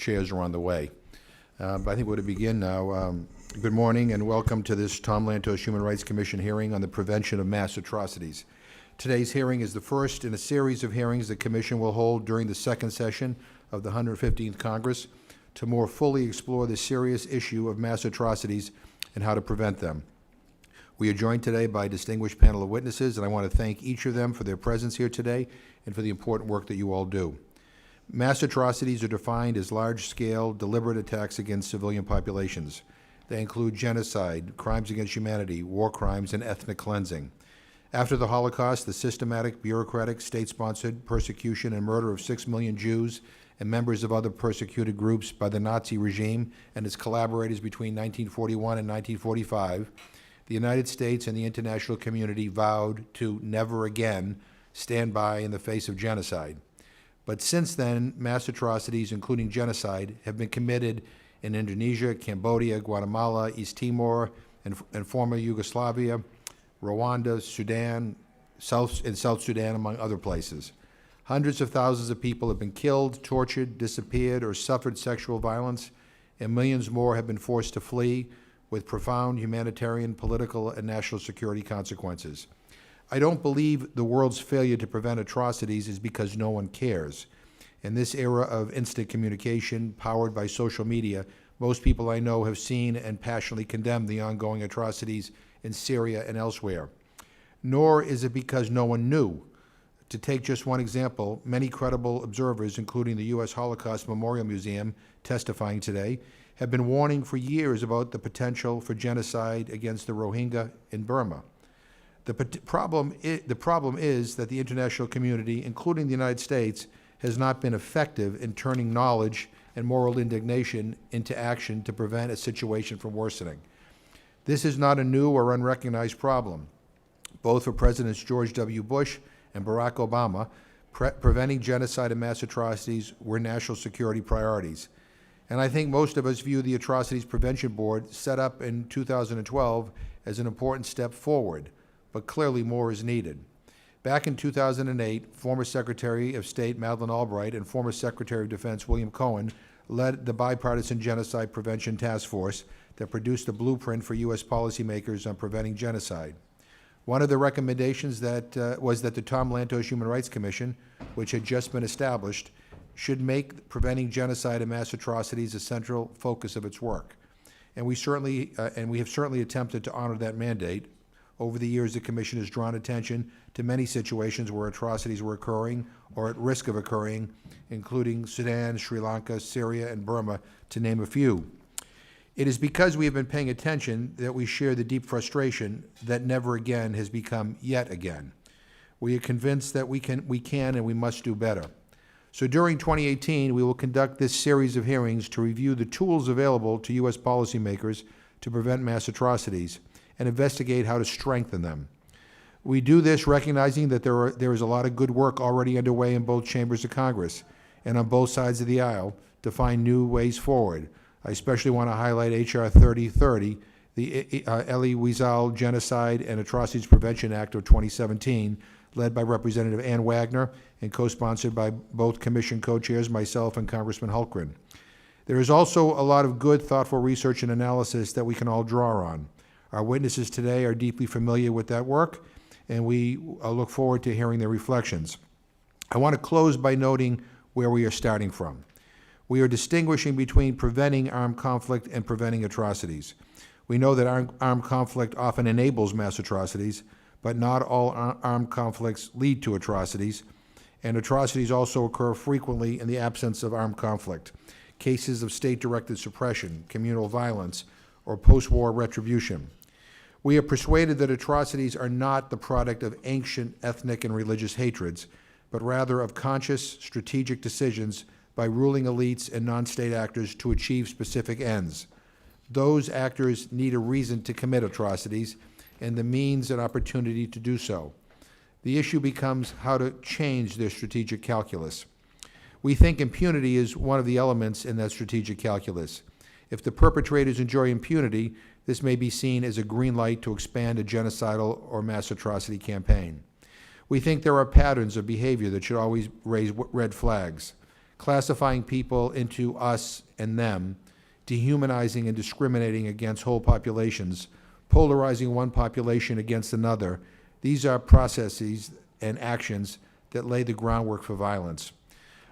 chairs are on the way. But I think we're going to begin now. Good morning and welcome to this Tom Lantos Human Rights Commission hearing on the prevention of mass atrocities. Today's hearing is the first in a series of hearings the Commission will hold during the second session of the 115th Congress to more fully explore the serious issue of mass atrocities and how to prevent them. We are joined today by a distinguished panel of witnesses, and I want to thank each of them for their presence here today and for the important work that you all do. Mass atrocities are defined as large-scale, deliberate attacks against civilian populations. They include genocide, crimes against humanity, war crimes, and ethnic cleansing. After the Holocaust, the systematic, bureaucratic, state-sponsored persecution and murder of 6 million Jews and members of other persecuted groups by the Nazi regime and its collaborators between 1941 and 1945, the United States and the international community vowed to never again stand by in the face of genocide. But since then, mass atrocities, including genocide, have been committed in Indonesia, Cambodia, Guatemala, East Timor, and former Yugoslavia, Rwanda, Sudan, South Sudan, among other places. Hundreds of thousands of people have been killed, tortured, disappeared, or suffered sexual violence, and millions more have been forced to flee with profound humanitarian, political, and national security consequences. I don't believe the world's failure to prevent atrocities is because no one cares. In this era of instant communication, powered by social media, most people I know have seen and passionately condemned the ongoing atrocities in Syria and elsewhere. Nor is it because no one knew. To take just one example, many credible observers, including the U.S. Holocaust Memorial Museum testifying today, have been warning for years about the potential for genocide against the Rohingya in Burma. The problem is that the international community, including the United States, has not been effective in turning knowledge and moral indignation into action to prevent a situation from worsening. This is not a new or unrecognized problem. Both for Presidents George W. Bush and Barack Obama, preventing genocide and mass atrocities were national security priorities. And I think most of us view the Atrocities Prevention Board set up in 2012 as an important step forward, but clearly more is needed. Back in 2008, former Secretary of State Madeleine Albright and former Secretary of Defense William Cohen led the bipartisan Genocide Prevention Task Force that produced a blueprint for U.S. policymakers on preventing genocide. One of the recommendations was that the Tom Lantos Human Rights Commission, which had just been established, should make preventing genocide and mass atrocities a central focus of its work. And we have certainly attempted to honor that mandate. Over the years, the Commission has drawn attention to many situations where atrocities were occurring or at risk of occurring, including Sudan, Sri Lanka, Syria, and Burma, to name a few. It is because we have been paying attention that we share the deep frustration that never again has become yet again. We are convinced that we can and we must do better. So during 2018, we will conduct this series of hearings to review the tools available to U.S. policymakers to prevent mass atrocities and investigate how to strengthen them. We do this recognizing that there is a lot of good work already underway in both chambers of Congress and on both sides of the aisle to find new ways forward. I especially want to highlight H.R. 3030, the Elie Wiesel Genocide and Atrocities Prevention Act of 2017, led by Representative Ann Wagner and co-sponsored by both Commission co-chairs, myself and Congressman Hultgren. There is also a lot of good, thoughtful research and analysis that we can all draw on. Our witnesses today are deeply familiar with that work, and we look forward to hearing their reflections. I want to close by noting where we are starting from. We are distinguishing between preventing armed conflict and preventing atrocities. We know that armed conflict often enables mass atrocities, but not all armed conflicts lead to atrocities, and atrocities also occur frequently in the absence of armed conflict. Cases of state-directed suppression, communal violence, or post-war retribution. We are persuaded that atrocities are not the product of ancient ethnic and religious hatreds, but rather of conscious, strategic decisions by ruling elites and non-state actors to achieve specific ends. Those actors need a reason to commit atrocities and the means and opportunity to do so. The issue becomes how to change their strategic calculus. We think impunity is one of the elements in that strategic calculus. If the perpetrators enjoy impunity, this may be seen as a green light to expand a genocidal or mass atrocity campaign. We think there are patterns of behavior that should always raise red flags. classifying people into us and them, dehumanizing and discriminating against whole populations, polarizing one population against another. These are processes and actions that lay the groundwork for violence.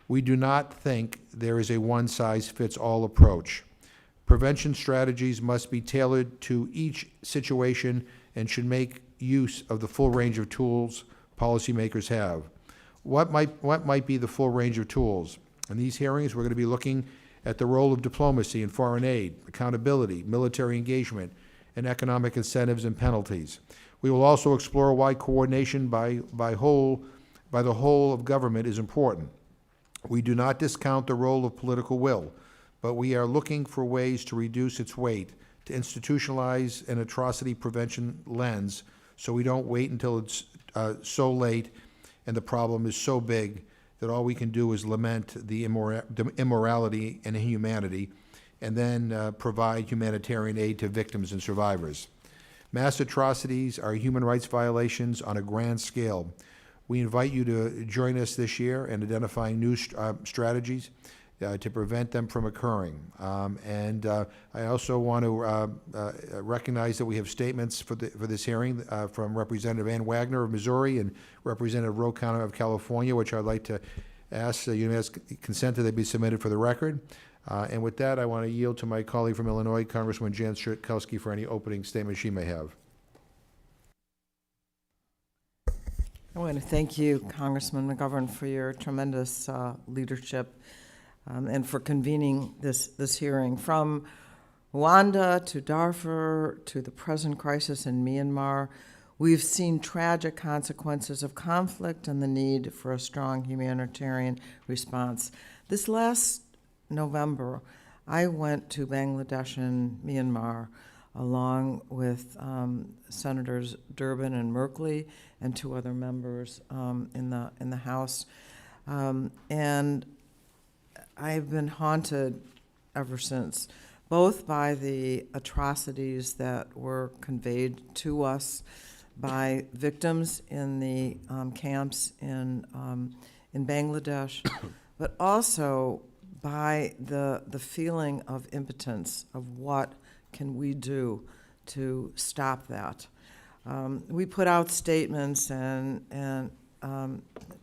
We do not think there is a one-size-fits-all approach. Prevention strategies must be tailored to each situation and should make use of the full range of tools policymakers have. What might be the full range of tools? In these hearings, we're going to be looking at the role of diplomacy and foreign aid, accountability, military engagement, and economic incentives and penalties. We will also explore why coordination by the whole of government is important. We do not discount the role of political will, but we are looking for ways to reduce its weight, to institutionalize an atrocity prevention lens so we don't wait until it's so late and the problem is so big that all we can do is lament the immorality and inhumanity and then provide humanitarian aid to victims and survivors. Mass atrocities are human rights violations on a grand scale. We invite you to join us this year in identifying new strategies to prevent them from occurring. I also want to recognize that we have statements for this hearing from Representative Ann Wagner of Missouri and Representative Ro Khanna of California, which I'd like to ask unanimous consent that they be submitted for the record. And with that, I want to yield to my colleague from Illinois, Congresswoman Jan Schakowsky, for any opening statement she may have. I want to thank you, Congressman McGovern, for your tremendous leadership and for convening this hearing. From Rwanda to Darfur to the present crisis in Myanmar, we've seen tragic consequences of conflict and the need for a strong humanitarian response. This last November, I went to Bangladesh and Myanmar along with Senators Durbin and Merkley and two other members in the House. And I've been haunted ever since, both by the atrocities that were conveyed to us by victims in the camps in Bangladesh, but also by the feeling of impotence of what can we do to stop that. We put out statements and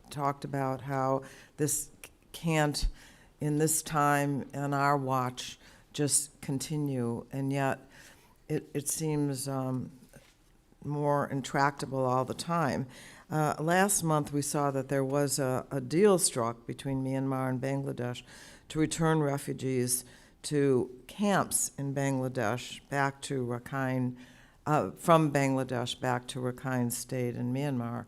talked about how this can't, in this time, in our watch, just continue, and yet it seems more intractable all the time. Last month, we saw that there was a deal struck between Myanmar and Bangladesh to return refugees to camps in Bangladesh back to Rakhine, from Bangladesh back to Rakhine State in Myanmar.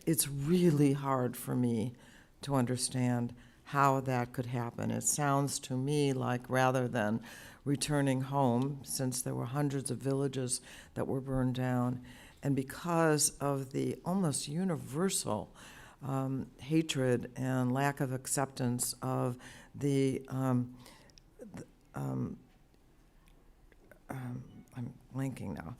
It's really hard for me to understand how that could happen. It sounds to me like rather than returning home, since there were hundreds of villages that were burned down, and because of the almost universal hatred and lack of acceptance of I'm blanking now.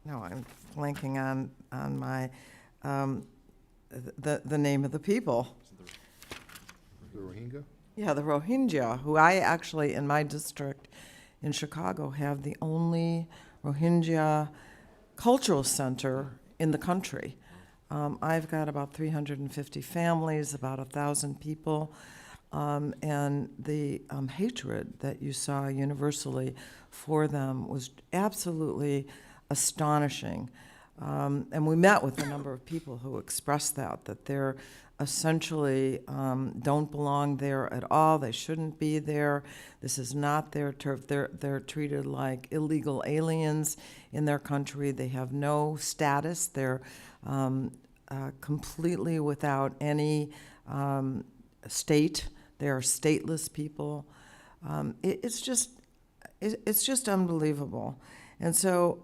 No, I'm blanking on my the name of the people. The Rohingya? Yeah, the Rohingya, who I actually, in my district in Chicago, have the only Rohingya cultural center in the country. I've got about 350 families, about 1,000 people, and the hatred that you saw universally for them was absolutely astonishing. And we met with a number of people who expressed that they're essentially don't belong there at all. They shouldn't be there. This is not their turf. They're treated like illegal aliens in their country. They have no status. They're completely without any state. They are stateless people. It's just unbelievable. And so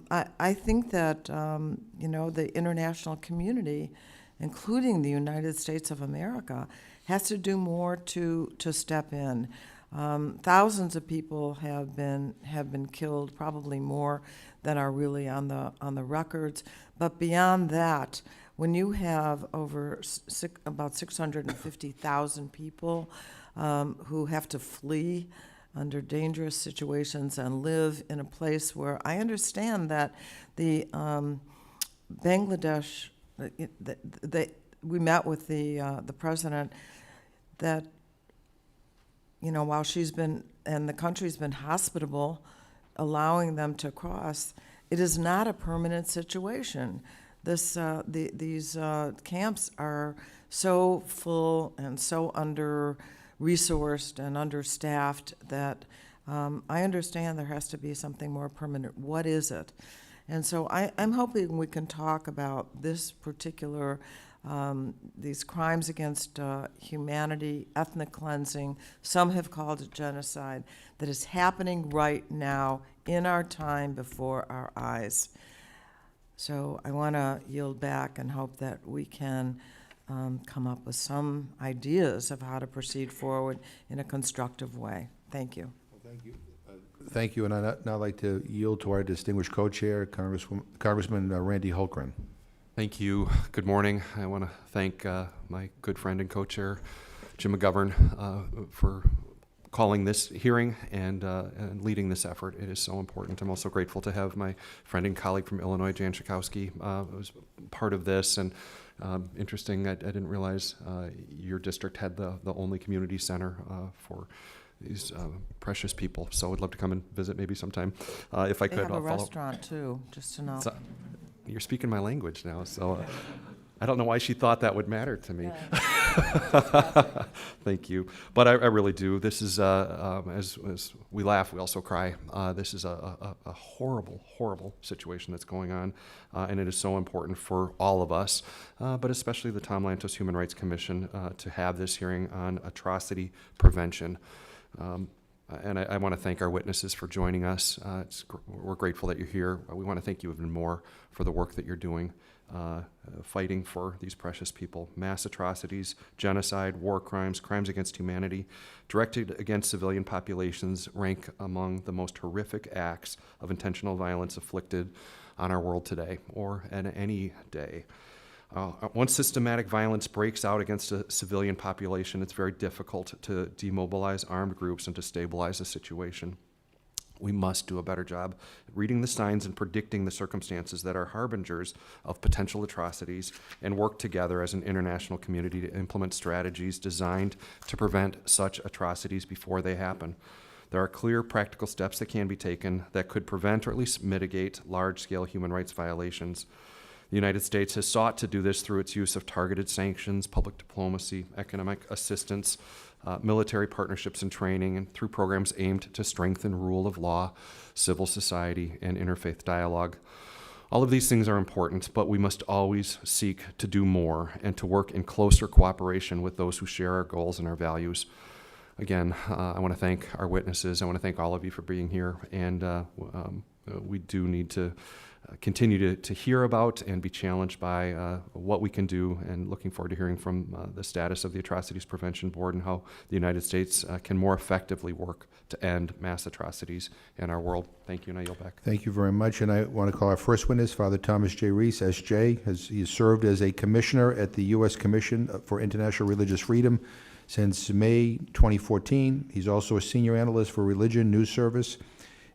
I think that the international community, including the United States of America, has to do more to step in. Thousands of people have been killed, probably more than are really on the records. But beyond that, when you have about 650,000 people who have to flee under dangerous situations and live in a place where I understand that the Bangladesh, we met with the president, that, you know, while she's been, and the country's been hospitable, allowing them to cross, it is not a permanent situation. These camps are so full and so under-resourced and understaffed that I understand there has to be something more permanent. What is it? And so I'm hoping we can talk about this particular, these crimes against humanity, ethnic cleansing, some have called it genocide, that is happening right now in our time before our eyes. So I want to yield back and hope that we can come up with some ideas of how to proceed forward in a constructive way. Thank you. Thank you. Thank you, and I'd now like to yield to our distinguished co-chair, Congressman Randy Hultgren. Thank you. Good morning. I want to thank my good friend and co-chair, Jim McGovern, for calling this hearing and leading this effort. It is so important. I'm also grateful to have my friend and colleague from Illinois, Jan Schakowsky, was part of this. And interesting, I didn't realize your district had the only community center for these precious people. So I'd love to come and visit maybe sometime if I could. They have a follow. restaurant too, just to know. So, you're speaking my language now, so I don't know why she thought that would matter to me. Yeah. Thank you. But I really do. This is, as we laugh, we also cry. This is a horrible, horrible situation that's going on, and it is so important for all of us, but especially the Tom Lantos Human Rights Commission, to have this hearing on atrocity prevention. And I want to thank our witnesses for joining us. We're grateful that you're here. We want to thank you even more for the work that you're doing, fighting for these precious people. Mass atrocities, genocide, war crimes, crimes against humanity, directed against civilian populations rank among the most horrific acts of intentional violence afflicted on our world today, or at any day. Once systematic violence breaks out against a civilian population, it's very difficult to demobilize armed groups and to stabilize the situation. We must do a better job reading the signs and predicting the circumstances that are harbingers of potential atrocities, and work together as an international community to implement strategies designed to prevent such atrocities before they happen. There are clear practical steps that can be taken that could prevent or at least mitigate large-scale human rights violations. The United States has sought to do this through its use of targeted sanctions, public diplomacy, economic assistance, military partnerships and training, and through programs aimed to strengthen rule of law, civil society, and interfaith dialogue. All of these things are important, but we must always seek to do more and to work in closer cooperation with those who share our goals and our values. Again, I want to thank our witnesses. I want to thank all of you for being here, and we do need to continue to hear about and be challenged by what we can do, and looking forward to hearing from the status of the Atrocities Prevention Board and how the United States can more effectively work to end mass atrocities in our world. Thank you, and I yield back. Thank you very much, and I want to call our first witness, Father Thomas J. Reese, S.J. He has served as a commissioner at the U.S. Commission for International Religious Freedom since May 2014. He's also a senior analyst for Religion News Service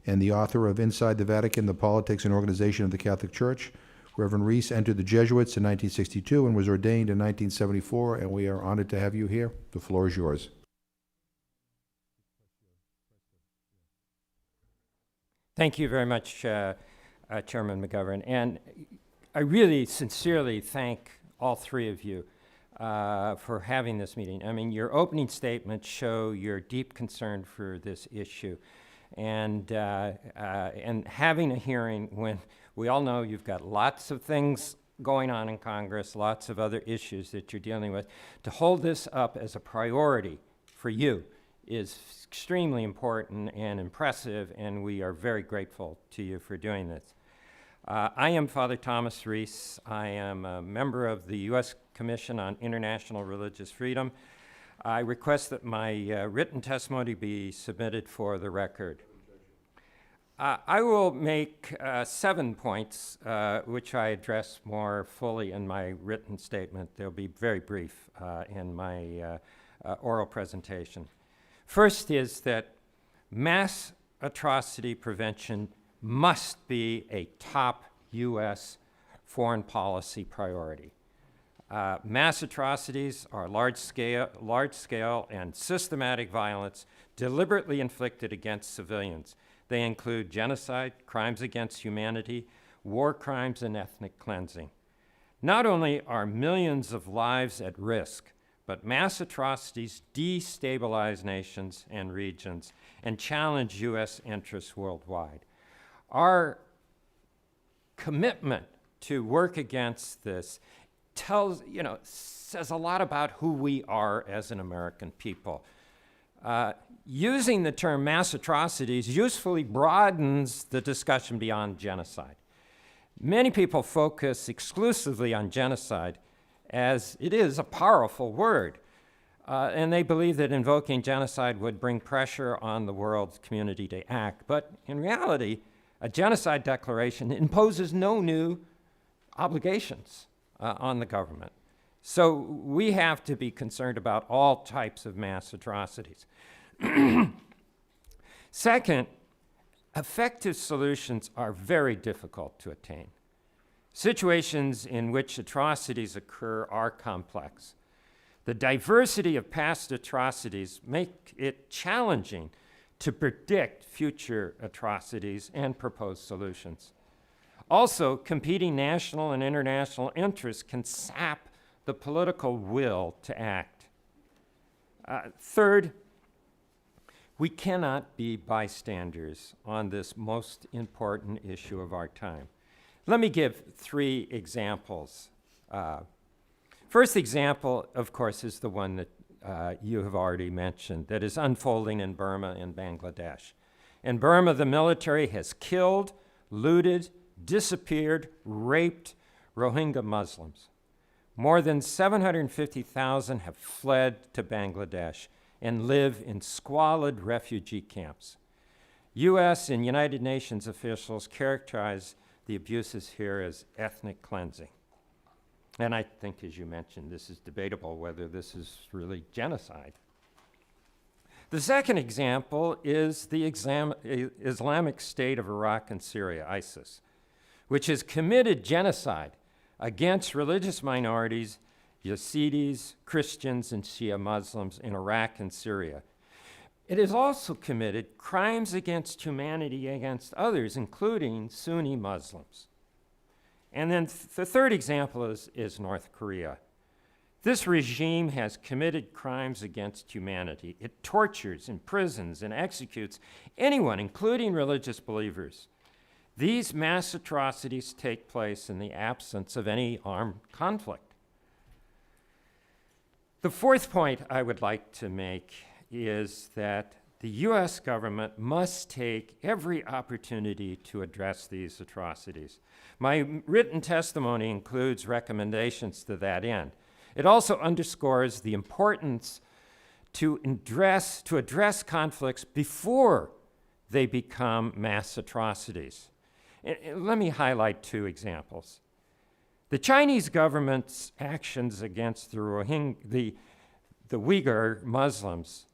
and the author of Inside the Vatican, the Politics and Organization of the Catholic Church. Reverend Reese entered the Jesuits in 1962 and was ordained in 1974, and we are honored to have you here. The floor is yours. Thank you very much, Chairman McGovern. And I really sincerely thank all three of you for having this meeting. I mean, your opening statements show your deep concern for this issue. And having a hearing when we all know you've got lots of things going on in Congress, lots of other issues that you're dealing with, to hold this up as a priority for you is extremely important and impressive, and we are very grateful to you for doing this. I am Father Thomas Reese. I am a member of the U.S. Commission on International Religious Freedom. I request that my written testimony be submitted for the record. I will make 7 points, which I address more fully in my written statement. They'll be very brief in my oral presentation. First is that mass atrocity prevention must be a top U.S. foreign policy priority. Mass atrocities are large-scale and systematic violence deliberately inflicted against civilians. They include genocide, crimes against humanity, war crimes, and ethnic cleansing. Not only are millions of lives at risk, but mass atrocities destabilize nations and regions and challenge U.S. interests worldwide. Our commitment to work against this says a lot about who we are as an American people. Using the term mass atrocities usefully broadens the discussion beyond genocide. Many people focus exclusively on genocide, as it is a powerful word, and they believe that invoking genocide would bring pressure on the world community to act. But in reality, a genocide declaration imposes no new obligations on the government. So we have to be concerned about all types of mass atrocities. Second, effective solutions are very difficult to attain. Situations in which atrocities occur are complex. The diversity of past atrocities make it challenging to predict future atrocities and propose solutions. Also, competing national and international interests can sap the political will to act. Third, we cannot be bystanders on this most important issue of our time. Let me give 3 examples. First example, of course, is the one that you have already mentioned, that is unfolding in Burma and Bangladesh. In Burma, the military has killed, looted, disappeared, raped Rohingya Muslims. More than 750,000 have fled to Bangladesh and live in squalid refugee camps. U.S. and United Nations officials characterize the abuses here as ethnic cleansing. And I think, as you mentioned, this is debatable whether this is really genocide. The second example is the Islamic State of Iraq and Syria, ISIS, which has committed genocide against religious minorities, Yazidis, Christians, and Shia Muslims in Iraq and Syria. It has also committed crimes against humanity against others, including Sunni Muslims. And then the third example is North Korea. This regime has committed crimes against humanity. It tortures, imprisons, and executes anyone, including religious believers. These mass atrocities take place in the absence of any armed conflict. The fourth point I would like to make is that the U.S. government must take every opportunity to address these atrocities. My written testimony includes recommendations to that end. It also underscores the importance to address conflicts before they become mass atrocities. Let me highlight 2 examples. The Chinese government's actions against the Uyghur Muslims,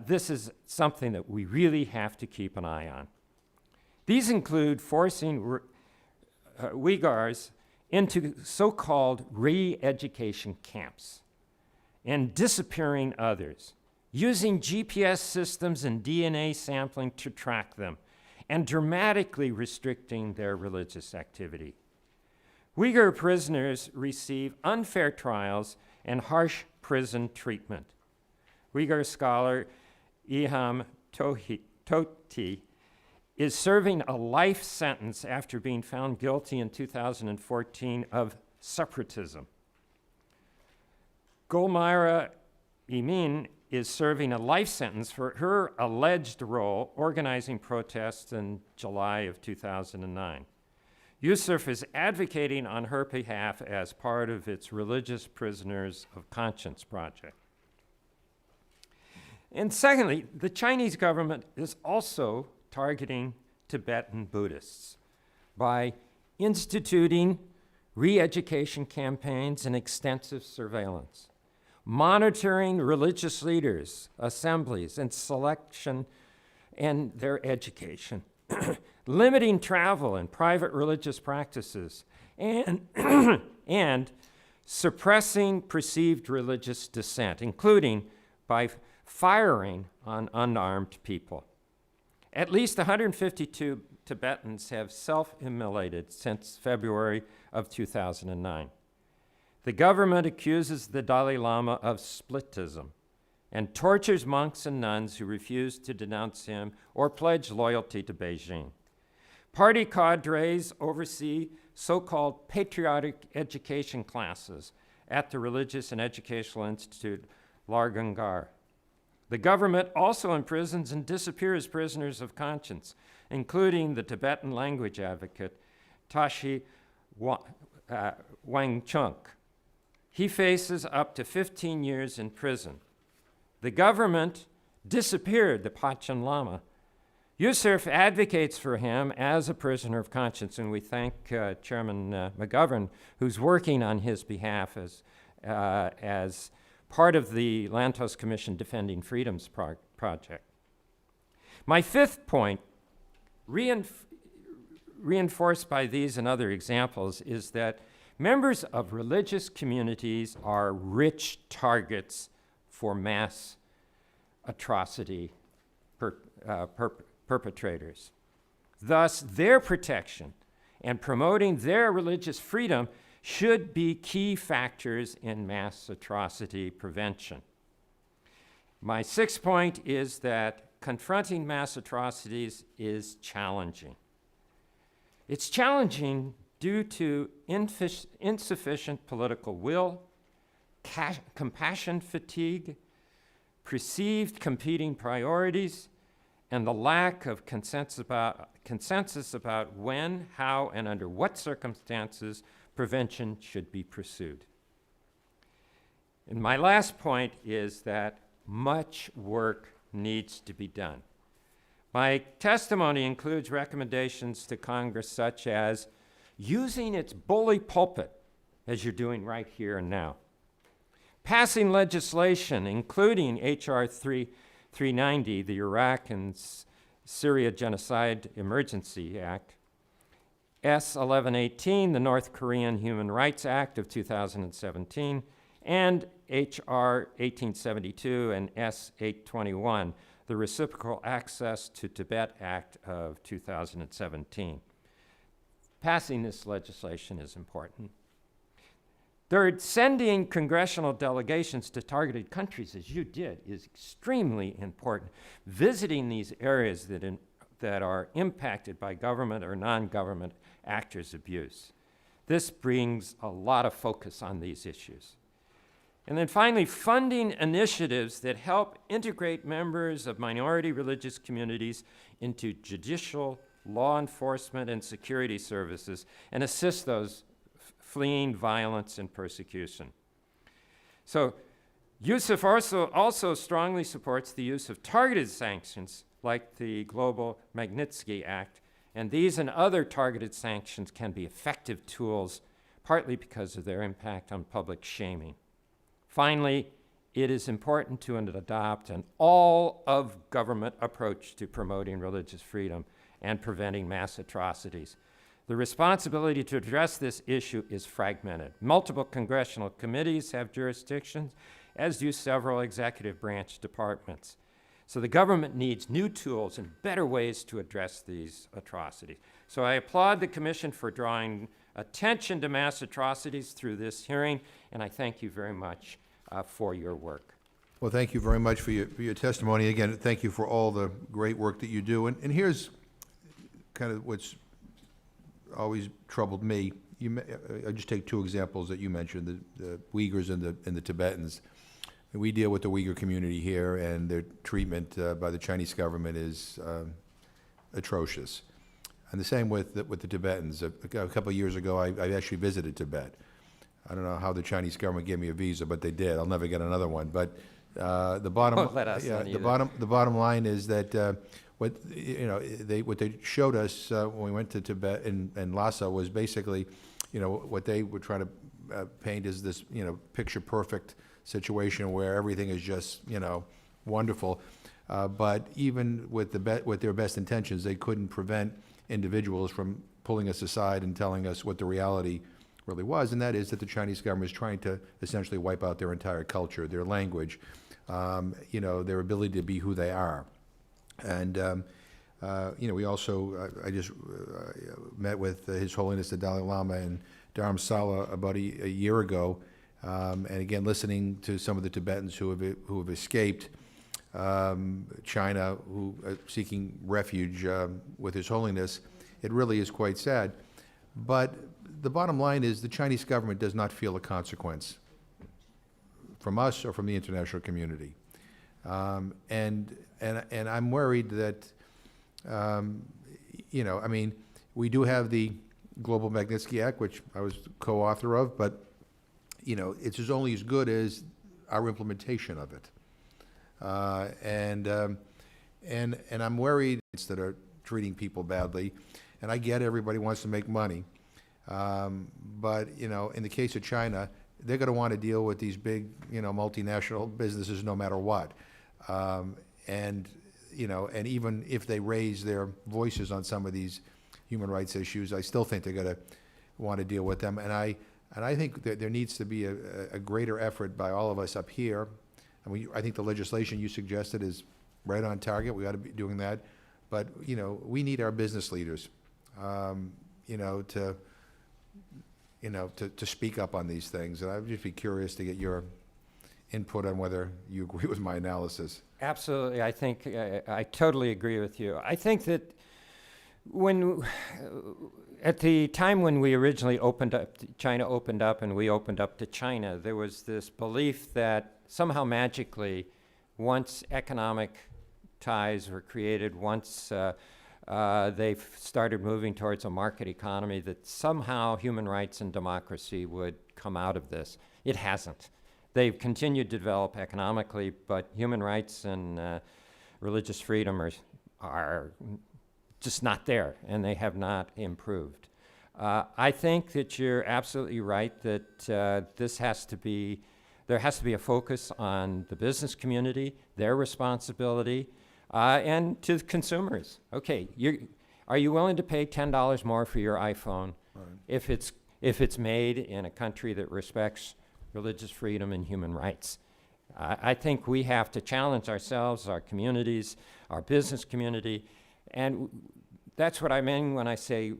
this is something that we really have to keep an eye on. These include forcing Uyghurs into so-called re-education camps and disappearing others, using GPS systems and DNA sampling to track them, and dramatically restricting their religious activity. Uyghur prisoners receive unfair trials and harsh prison treatment. Uyghur scholar Iham Tohti is serving a life sentence after being found guilty in 2014 of separatism. Gulmira Emin is serving a life sentence for her alleged role organizing protests in July of 2009. Yusuf is advocating on her behalf as part of its Religious Prisoners of Conscience project. And secondly, the Chinese government is also targeting Tibetan Buddhists by instituting re-education campaigns and extensive surveillance, monitoring religious leaders, assemblies, and selection and their education, limiting travel and private religious practices, and, and suppressing perceived religious dissent, including by firing on unarmed people. At least 152 Tibetans have self-immolated since February of 2009. The government accuses the Dalai Lama of splitism and tortures monks and nuns who refuse to denounce him or pledge loyalty to Beijing. Party cadres oversee so-called patriotic education classes at the Religious and Educational Institute Largangar. The government also imprisons and disappears prisoners of conscience, including the Tibetan language advocate Tashi Wangchuk. He faces up to 15 years in prison. The government disappeared the Panchen Lama. Yusuf advocates for him as a prisoner of conscience, and we thank Chairman McGovern, who's working on his behalf as part of the Lantos Commission Defending Freedoms project. My fifth point, reinforced by these and other examples, is that members of religious communities are rich targets for mass atrocity perpetrators. Thus, their protection and promoting their religious freedom should be key factors in mass atrocity prevention. My sixth point is that confronting mass atrocities is challenging. It's challenging due to insufficient political will, compassion fatigue, perceived competing priorities, and the lack of consensus about when, how, and under what circumstances prevention should be pursued. And my last point is that much work needs to be done. My testimony includes recommendations to Congress such as using its bully pulpit, as you're doing right here and now, passing legislation, including H.R. 390, the Iraq and Syria Genocide Emergency Act, S. 1118, the North Korean Human Rights Act of 2017, and H.R. 1872 and S. 821, the Reciprocal Access to Tibet Act of 2017. Passing this legislation is important. Third, sending congressional delegations to targeted countries, as you did, is extremely important. Visiting these areas that are impacted by government or non-government actors' abuse. This brings a lot of focus on these issues. And then finally, funding initiatives that help integrate members of minority religious communities into judicial, law enforcement, and security services, and assist those fleeing violence and persecution. So Yusuf also strongly supports the use of targeted sanctions like the Global Magnitsky Act, and these and other targeted sanctions can be effective tools, partly because of their impact on public shaming. Finally, it is important to adopt an all-of-government approach to promoting religious freedom and preventing mass atrocities. The responsibility to address this issue is fragmented. Multiple congressional committees have jurisdictions, as do several executive branch departments. So the government needs new tools and better ways to address these atrocities. So I applaud the Commission for drawing attention to mass atrocities through this hearing, and I thank you very much for your work. Well, thank you very much for your testimony. Again, thank you for all the great work that you do. And here's kind of what's always troubled me. I'll just take two examples that you mentioned, the Uyghurs and the Tibetans. We deal with the Uyghur community here, and their treatment by the Chinese government is atrocious. And the same with the Tibetans. A couple of years ago, I actually visited Tibet. I don't know how the Chinese government gave me a visa, but they did. I'll never get another one. But The bottom, Won't let us yeah, in the either. bottom line is that what what they showed us when we went to Tibet and Lhasa was basically, what they were trying to paint as this picture perfect situation where everything is just wonderful, but even with with their best intentions, they couldn't prevent individuals from pulling us aside and telling us what the reality really was, and that is that the Chinese government is trying to essentially wipe out their entire culture, their language, their ability to be who they are. And, we also, I just met with His Holiness the Dalai Lama in Dharamsala about a year ago, and again, listening to some of the Tibetans who have escaped China, who are seeking refuge with His Holiness. It really is quite sad. But the bottom line is the Chinese government does not feel a consequence from us or from the international community. And I'm worried that, we do have the Global Magnitsky Act, which I was co-author of, but, it's only as good as our implementation of it. And I'm worried that are treating people badly, and I get everybody wants to make money, but in the case of China, they're going to want to deal with these big multinational businesses no matter what, and even if they raise their voices on some of these human rights issues, I still think they're going to want to deal with them, and I think that there needs to be a greater effort by all of us up here. I think the legislation you suggested is right on target. We ought to be doing that. But, we need our business leaders, to speak up on these things. And I'd just be curious to get your input on whether you agree with my analysis. Absolutely. I think I totally agree with you. I think that at the time when we originally China opened up and we opened up to China, there was this belief that somehow magically, once economic ties were created, once they started moving towards a market economy, that somehow human rights and democracy would come out of this. It hasn't. They've continued to develop economically, but human rights and religious freedom are just not there, and they have not improved. I think that you're absolutely right that there has to be a focus on the business community, their responsibility, and to the consumers. Okay, are you willing to pay $10 more for your iPhone if it's made in a country that respects religious freedom and human rights? I think we have to challenge ourselves, our communities, our business community, and that's what I mean when I say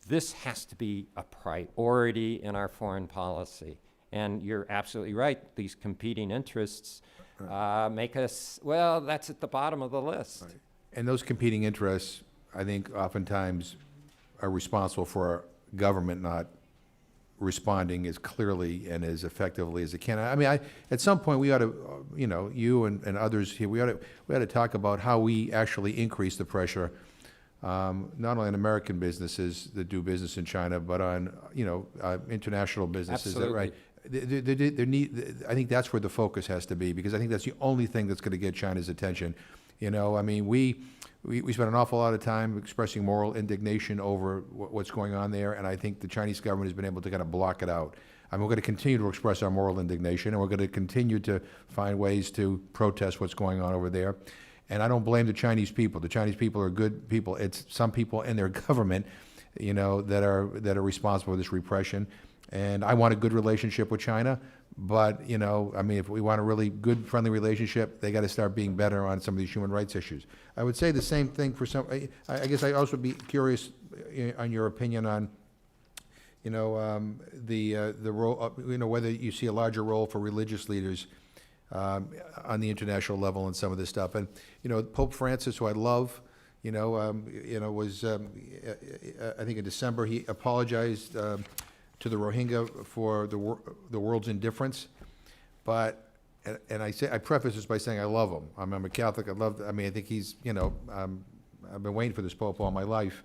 this has to be a priority in our foreign policy. And you're absolutely right. These competing interests make us, well, that's at the bottom of the list. Right. And those competing interests, I think, oftentimes are responsible for our government not responding as clearly and as effectively as it can. I mean, at some point we ought to, you and others here, we ought to talk about how we actually increase the pressure, not only on American businesses that do business in China, but on international businesses. Absolutely. Right? I think that's where the focus has to be, because I think that's the only thing that's going to get China's attention. I mean, we spend an awful lot of time expressing moral indignation over what's going on there, and I think the Chinese government has been able to kind of block it out. I mean, we're going to continue to express our moral indignation, and we're going to continue to find ways to protest what's going on over there. And I don't blame the Chinese people. The Chinese people are good people. It's some people in their government, that are responsible for this repression. And I want a good relationship with China, but, I mean, if we want a really good, friendly relationship, they got to start being better on some of these human rights issues. I would say the same thing for some, I guess I'd also be curious on your opinion on, the role, whether you see a larger role for religious leaders on the international level and some of this stuff. And, Pope Francis, who I love, was, I think in December, he apologized to the Rohingya for the world's indifference, but and I preface this by saying I love him. I'm a Catholic. I think he's I've been waiting for this Pope all my life,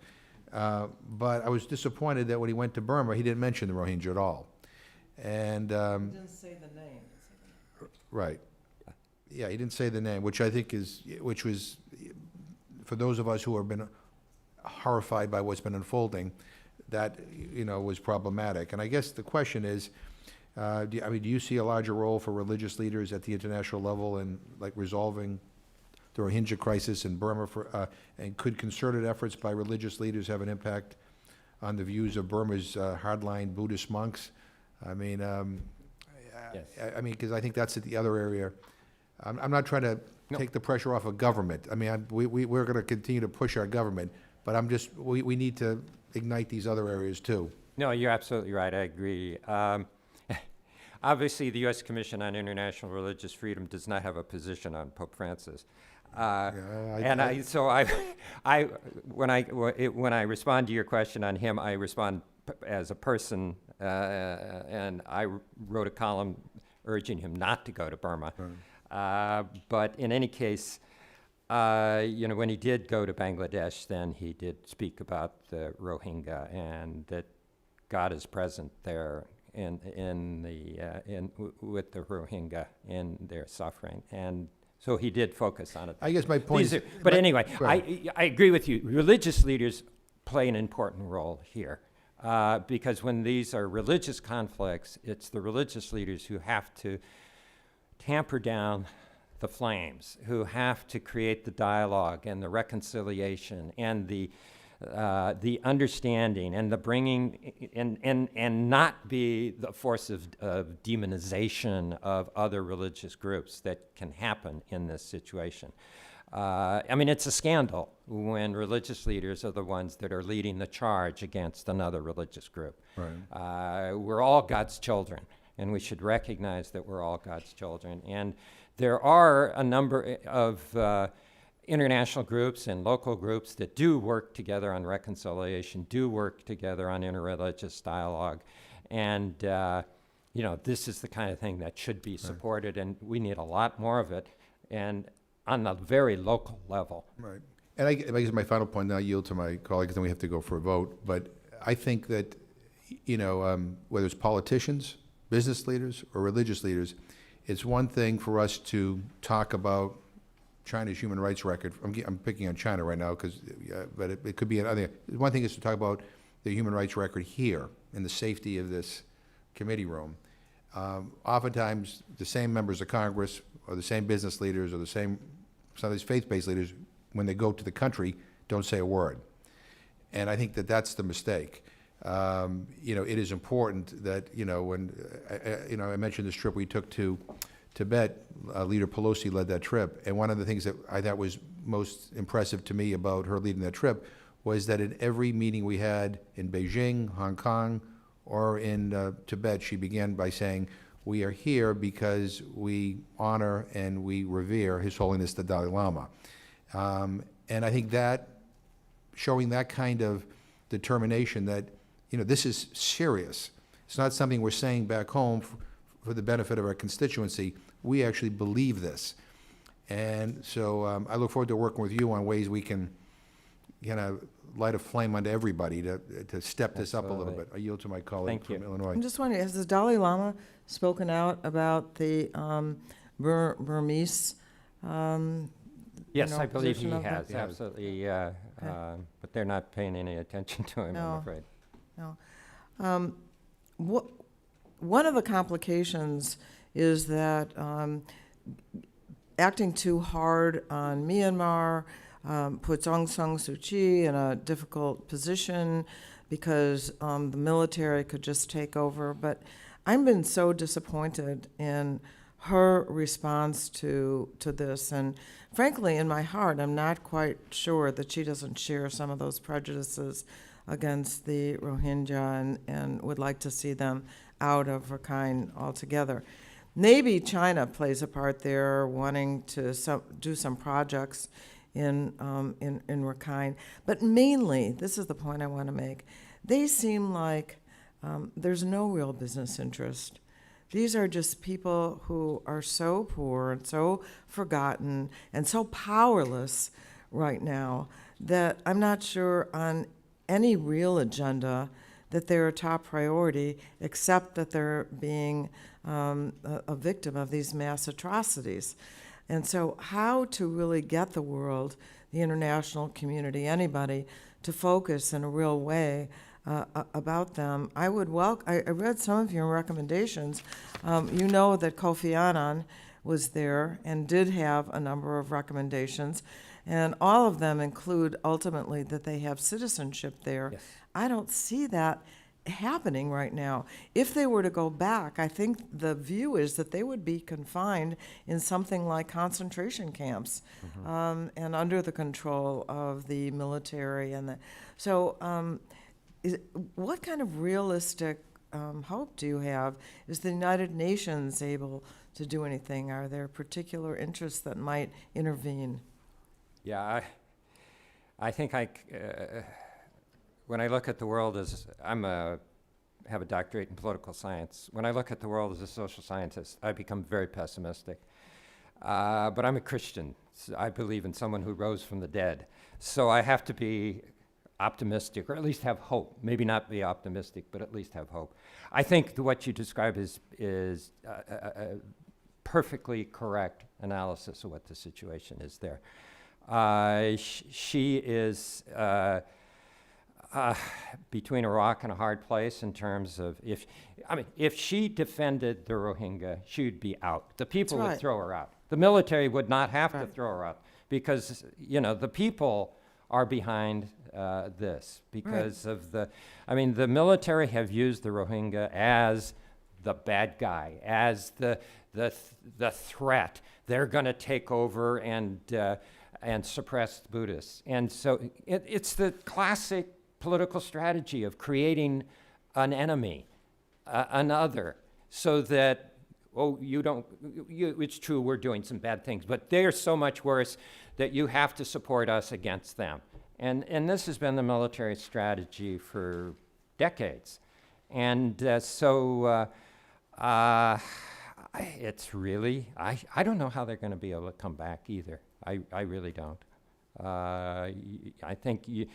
but I was disappointed that when he went to Burma, he didn't mention the Rohingya at all, and Didn't say the name. right. Yeah, he didn't say the name, which I think which was, for those of us who have been horrified by what's been unfolding, that, was problematic. And I guess the question is, do you see a larger role for religious leaders at the international level in, like, resolving the Rohingya crisis in Burma, and could concerted efforts by religious leaders have an impact on the views of Burma's hardline Buddhist monks? I mean, Yes. because I think that's the other area. I'm not trying to take the pressure off of government. I mean, we're going to continue to push our government, but we need to ignite these other areas too. No, you're absolutely right. I agree. Obviously, the U.S. Commission on International Religious Freedom does not have a position on Pope Francis. When I respond to your question on him, I respond as a person, and I wrote a column urging him not to go to Burma. But in any case, when he did go to Bangladesh, then he did speak about the Rohingya and that God is present there with the Rohingya in their suffering, and so he did focus on it. I guess my point is, But anyway, go ahead. I agree with you. Religious leaders play an important role here, because when these are religious conflicts, it's the religious leaders who have to tamper down the flames, who have to create the dialogue and the reconciliation and the understanding and the bringing and not be the force of demonization of other religious groups that can happen in this situation. It's a scandal when religious leaders are the ones that are leading the charge against another religious group. Right. We're all God's children, and we should recognize that we're all God's children. And there are a number of international groups and local groups that do work together on reconciliation, do work together on interreligious dialogue. And, this is the kind of thing that should be supported, and we need a lot more of it, and on a very local level. Right. And I guess my final point, now I yield to my colleagues, then we have to go for a vote. But I think that, whether it's politicians, business leaders, or religious leaders, it's one thing for us to talk about China's human rights record. I'm picking on China right now, but it could be another. One thing is to talk about the human rights record here in the safety of this committee room. Oftentimes, the same members of Congress or the same business leaders or some of these faith-based leaders, when they go to the country, don't say a word. And I think that that's the mistake. It is important that, when, I mentioned this trip we took to Tibet, Leader Pelosi led that trip, and one of the things that I thought was most impressive to me about her leading that trip was that in every meeting we had in Beijing, Hong Kong, or in Tibet, she began by saying, "We are here because we honor and we revere His Holiness the Dalai Lama." And I think that, showing that kind of determination that, this is serious. It's not something we're saying back home for the benefit of our constituency. We actually believe this. And so I look forward to working with you on ways we can kind of light a flame onto everybody to step this up a little bit. I yield to my colleague from Illinois. I'm just wondering, has the Dalai Lama spoken out about the Burmese Yes, I believe he position of has, that? absolutely. But they're not paying any attention to him, No. I'm afraid. No. One of the complications is that acting too hard on Myanmar puts Aung San Suu Kyi in a difficult position because the military could just take over. But I've been so disappointed in her response to this. And frankly, in my heart, I'm not quite sure that she doesn't share some of those prejudices against the Rohingya and would like to see them out of Rakhine altogether. Maybe China plays a part there, wanting to do some projects in Rakhine. But mainly, this is the point I want to make, they seem like there's no real business interest. These are just people who are so poor and so forgotten and so powerless right now that I'm not sure on any real agenda that they're a top priority, except that they're being a victim of these mass atrocities. And so how to really get the world, the international community, anybody, to focus in a real way about them. I read some of your recommendations. You know that Kofi Annan was there and did have a number of recommendations, and all of them include ultimately that they have citizenship there. Yes. I don't see that happening right now. If they were to go back, I think the view is that they would be confined in something like concentration camps, and under the control of the military what kind of realistic hope do you have? Is the United Nations able to do anything? Are there particular interests that might intervene? Yeah, I think when I look at the world as have a doctorate in political science. When I look at the world as a social scientist, I become very pessimistic. But I'm a Christian. So I believe in someone who rose from the dead. So I have to be optimistic, or at least have hope. Maybe not be optimistic, but at least have hope. I think what you describe is a perfectly correct analysis of what the situation is there. She is between a rock and a hard place in terms of if she defended the Rohingya, she would be out. The people That's would right. throw her out. The military would not have to Right. throw her out because, the people are behind this because of the military have used the Rohingya as the bad guy, as the threat. They're going to take over and suppress Buddhists. And so it's the classic political strategy of creating an enemy, another, so that, it's true, we're doing some bad things, but they're so much worse that you have to support us against them. And this has been the military strategy for decades. And it's really, I don't know how they're going to be able to come back either. I really don't. I think you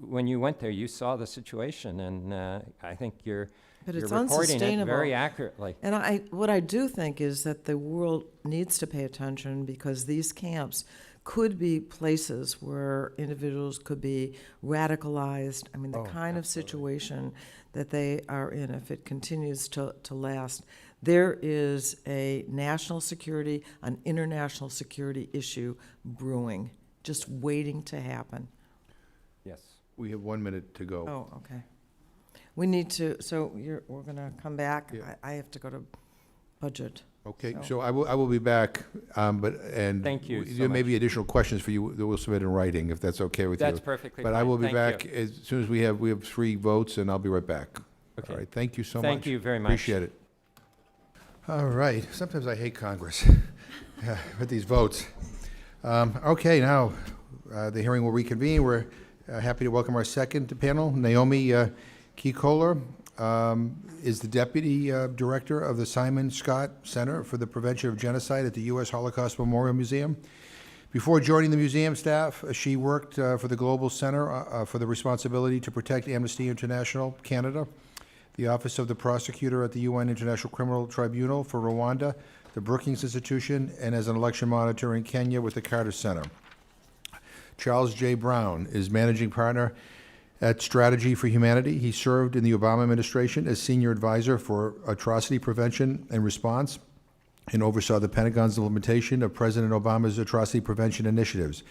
when you went there, you saw the situation, and I think you're But it's reporting it unsustainable. very accurately. And what I do think is that the world needs to pay attention, because these camps could be places where individuals could be radicalized. I mean, the kind of situation that they are in, if it continues to last, there is a national security, an international security issue brewing, just waiting to happen. Yes. We have 1 minute to go. Oh, okay. We need to, we're going to come back. Yeah. I have to go to budget. Okay, So- so I will be back, Thank you so there may much. be additional questions for you that we'll submit in writing, if that's okay with you. That's perfectly But I fine. will be Thank back you. as soon as we have 3 votes, and I'll be right back. Okay. All right, thank you so much. Thank you very much. Appreciate it. All right, sometimes I hate Congress with these votes. Okay, now, the hearing will reconvene. We're happy to welcome our second panel. Naomi Kikoler is the Deputy Director of the Simon Scott Center for the Prevention of Genocide at the U.S. Holocaust Memorial Museum. Before joining the museum staff, she worked for the Global Center for the Responsibility to Protect Amnesty International Canada, the Office of the Prosecutor at the UN International Criminal Tribunal for Rwanda, the Brookings Institution, and as an election monitor in Kenya with the Carter Center. Charles J. Brown is Managing Partner at Strategy for Humanity. He served in the Obama administration as Senior Advisor for Atrocity Prevention and Response and oversaw the Pentagon's implementation of President Obama's atrocity prevention initiatives.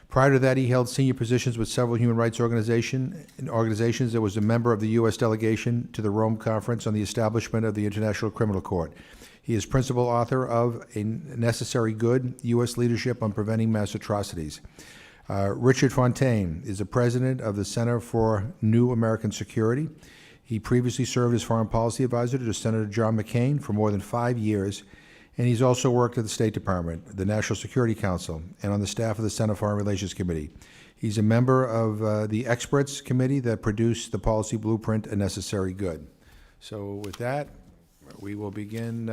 Prior to that, he held senior positions with several human rights organizations and was a member of the U.S. delegation to the Rome Conference on the establishment of the International Criminal Court. He is principal author of A Necessary Good, U.S. Leadership on Preventing Mass Atrocities. Richard Fontaine is the president of the Center for New American Security. He previously served as foreign policy advisor to Senator John McCain for more than 5 years, and he's also worked at the State Department, the National Security Council, and on the staff of the Senate Foreign Relations Committee. He's a member of the experts committee that produced the policy blueprint, A Necessary Good. So with that, we will begin,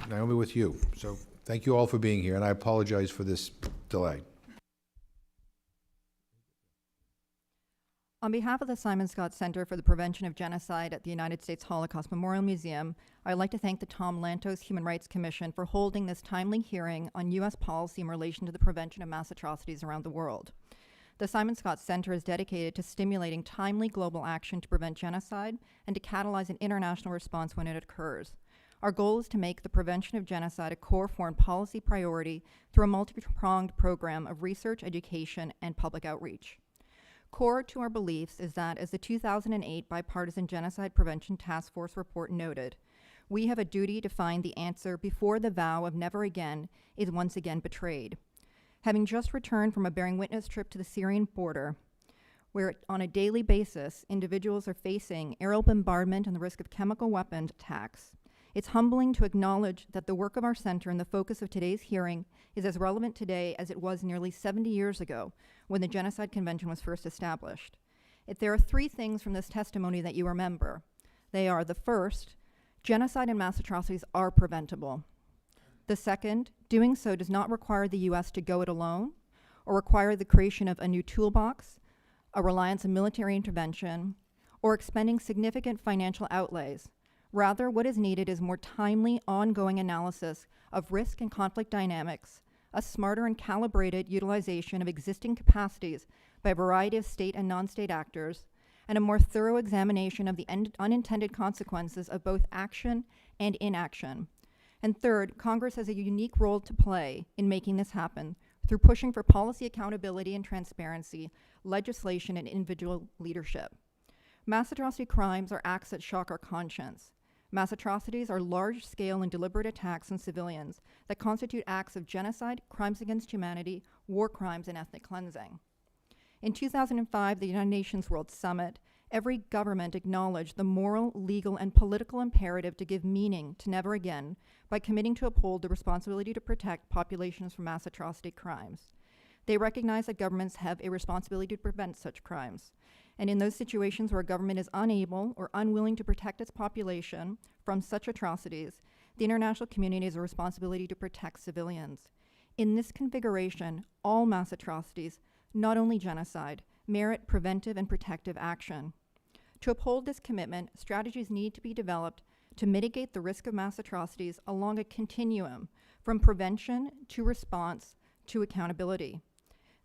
Naomi, with you. So thank you all for being here, and I apologize for this delay. On behalf of the Simon Scott Center for the Prevention of Genocide at the United States Holocaust Memorial Museum, I'd like to thank the Tom Lantos Human Rights Commission for holding this timely hearing on U.S. policy in relation to the prevention of mass atrocities around the world. The Simon Scott Center is dedicated to stimulating timely global action to prevent genocide and to catalyze an international response when it occurs. Our goal is to make the prevention of genocide a core foreign policy priority through a multi-pronged program of research, education, and public outreach. Core to our beliefs is that, as the 2008 Bipartisan Genocide Prevention Task Force report noted, we have a duty to find the answer before the vow of never again is once again betrayed. Having just returned from a bearing witness trip to the Syrian border, where on a daily basis individuals are facing aerial bombardment and the risk of chemical weapon attacks, it's humbling to acknowledge that the work of our center and the focus of today's hearing is as relevant today as it was nearly 70 years ago when the Genocide Convention was first established. If there are three things from this testimony that you remember, they are: the first, genocide and mass atrocities are preventable. The second, doing so does not require the U.S. to go it alone or require the creation of a new toolbox, a reliance on military intervention, or expending significant financial outlays. Rather, what is needed is more timely, ongoing analysis of risk and conflict dynamics, a smarter and calibrated utilization of existing capacities by a variety of state and non-state actors, and a more thorough examination of the unintended consequences of both action and inaction. And third, Congress has a unique role to play in making this happen through pushing for policy accountability and transparency, legislation, and individual leadership. Mass atrocity crimes are acts that shock our conscience. Mass atrocities are large-scale and deliberate attacks on civilians that constitute acts of genocide, crimes against humanity, war crimes, and ethnic cleansing. In 2005, the United Nations World Summit, every government acknowledged the moral, legal, and political imperative to give meaning to never again by committing to uphold the responsibility to protect populations from mass atrocity crimes. They recognize that governments have a responsibility to prevent such crimes. And in those situations where a government is unable or unwilling to protect its population from such atrocities, the international community has a responsibility to protect civilians. In this configuration, all mass atrocities, not only genocide, merit preventive and protective action. To uphold this commitment, strategies need to be developed to mitigate the risk of mass atrocities along a continuum from prevention to response to accountability.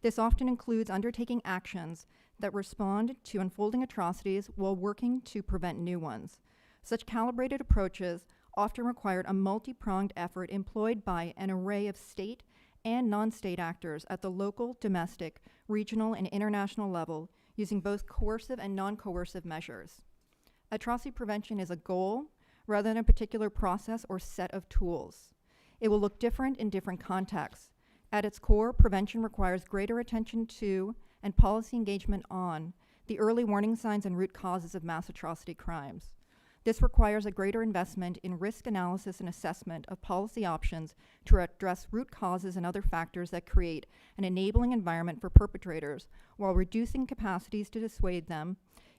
This often includes undertaking actions that respond to unfolding atrocities while working to prevent new ones. Such calibrated approaches often required a multi-pronged effort employed by an array of state and non-state actors at the local, domestic, regional, and international level, using both coercive and non-coercive measures. Atrocity prevention is a goal rather than a particular process or set of tools. It will look different in different contexts. At its core, prevention requires greater attention to and policy engagement on the early warning signs and root causes of mass atrocity crimes. This requires a greater investment in risk analysis and assessment of policy options to address root causes and other factors that create an enabling environment for perpetrators while reducing capacities to dissuade them,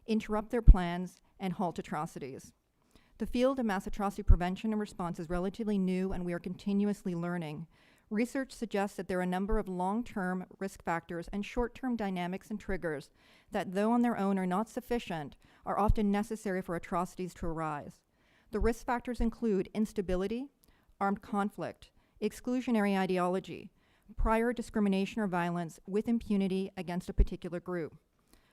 interrupt their plans, and halt atrocities. The field of mass atrocity prevention and response is relatively new, and we are continuously learning. Research suggests that there are a number of long-term risk factors and short-term dynamics and triggers that, though on their own are not sufficient, are often necessary for atrocities to arise. The risk factors include instability, armed conflict, exclusionary ideology, prior discrimination or violence with impunity against a particular group.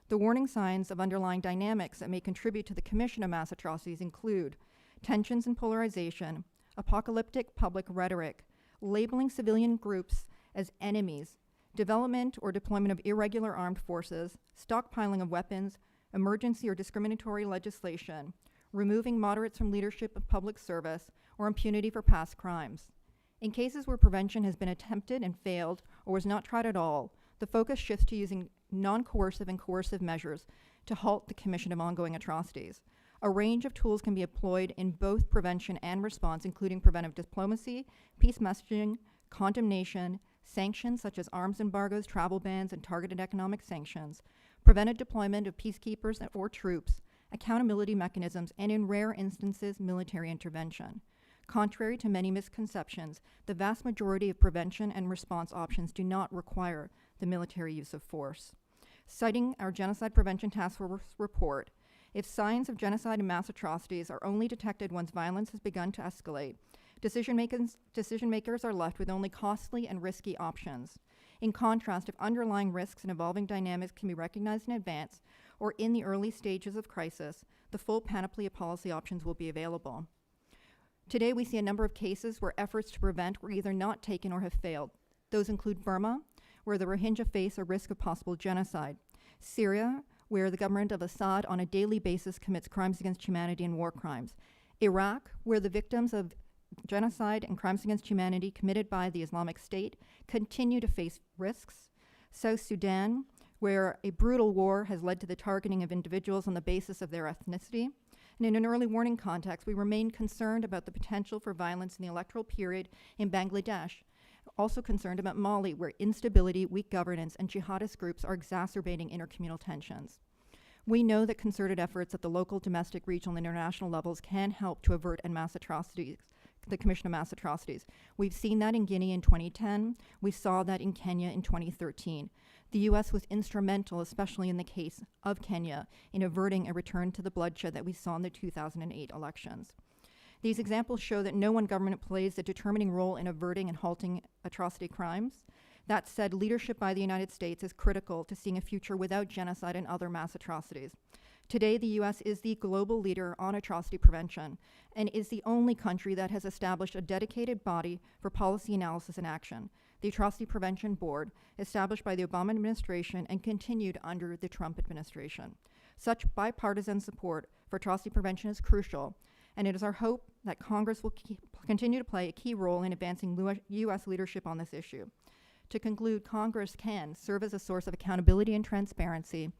The warning signs of underlying dynamics that may contribute to the commission of mass atrocities include tensions and polarization, apocalyptic public rhetoric, labeling civilian groups as enemies, development or deployment of irregular armed forces, stockpiling of weapons, emergency or discriminatory legislation, removing moderates from leadership of public service, or impunity for past crimes. In cases where prevention has been attempted and failed or was not tried at all, the focus shifts to using non-coercive and coercive measures to halt the commission of ongoing atrocities. A range of tools can be employed in both prevention and response, including preventive diplomacy, peace messaging, condemnation, sanctions such as arms embargoes, travel bans, and targeted economic sanctions, preventive deployment of peacekeepers or troops, accountability mechanisms, and in rare instances, military intervention. Contrary to many misconceptions, the vast majority of prevention and response options do not require the military use of force. Citing our Genocide Prevention Task Force report, if signs of genocide and mass atrocities are only detected once violence has begun to escalate, decision makers are left with only costly and risky options. In contrast, if underlying risks and evolving dynamics can be recognized in advance or in the early stages of crisis, the full panoply of policy options will be available. Today, we see a number of cases where efforts to prevent were either not taken or have failed. Those include Burma, where the Rohingya face a risk of possible genocide; Syria, where the government of Assad on a daily basis commits crimes against humanity and war crimes; Iraq, where the victims of genocide and crimes against humanity committed by the Islamic State continue to face risks; South Sudan, where a brutal war has led to the targeting of individuals on the basis of their ethnicity. And in an early warning context, we remain concerned about the potential for violence in the electoral period in Bangladesh. Also concerned about Mali, where instability, weak governance, and jihadist groups are exacerbating intercommunal tensions. We know that concerted efforts at the local, domestic, regional, and international levels can help to avert the commission of mass atrocities. We've seen that in Guinea in 2010. We saw that in Kenya in 2013. The U.S. was instrumental, especially in the case of Kenya, in averting a return to the bloodshed that we saw in the 2008 elections. These examples show that no one government plays a determining role in averting and halting atrocity crimes. That said, leadership by the United States is critical to seeing a future without genocide and other mass atrocities. Today, the U.S. is the global leader on atrocity prevention and is the only country that has established a dedicated body for policy analysis and action, the Atrocity Prevention Board, established by the Obama administration and continued under the Trump administration. Such bipartisan support for atrocity prevention is crucial, and it is our hope that Congress will continue to play a key role in advancing U.S. leadership on this issue. To conclude, Congress can serve as a source of accountability and transparency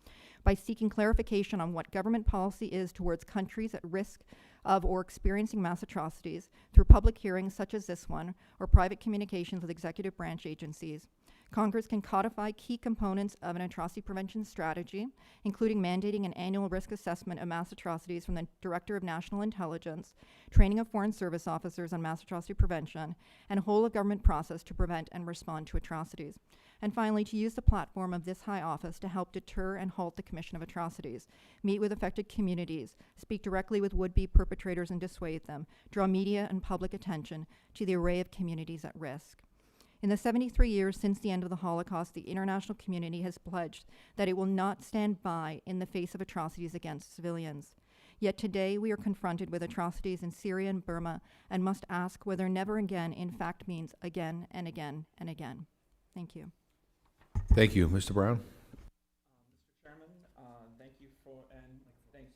by seeking clarification on what government policy is towards countries at risk of or experiencing mass atrocities through public hearings such as this one or private communications with executive branch agencies. Congress can codify key components of an atrocity prevention strategy, including mandating an annual risk assessment of mass atrocities from the Director of National Intelligence, training of foreign service officers on mass atrocity prevention, and a whole-of-government process to prevent and respond to atrocities. And finally, to use the platform of this high office to help deter and halt the commission of atrocities, meet with affected communities, speak directly with would-be perpetrators and dissuade them, draw media and public attention to the array of communities at risk. In the 73 years since the end of the Holocaust, the international community has pledged that it will not stand by in the face of atrocities against civilians. Yet today we are confronted with atrocities in Syria and Burma and must ask whether never again in fact means again and again and again. Thank you. Thank you. Mr. Brown? Mr. Chairman, thank you for, and thanks.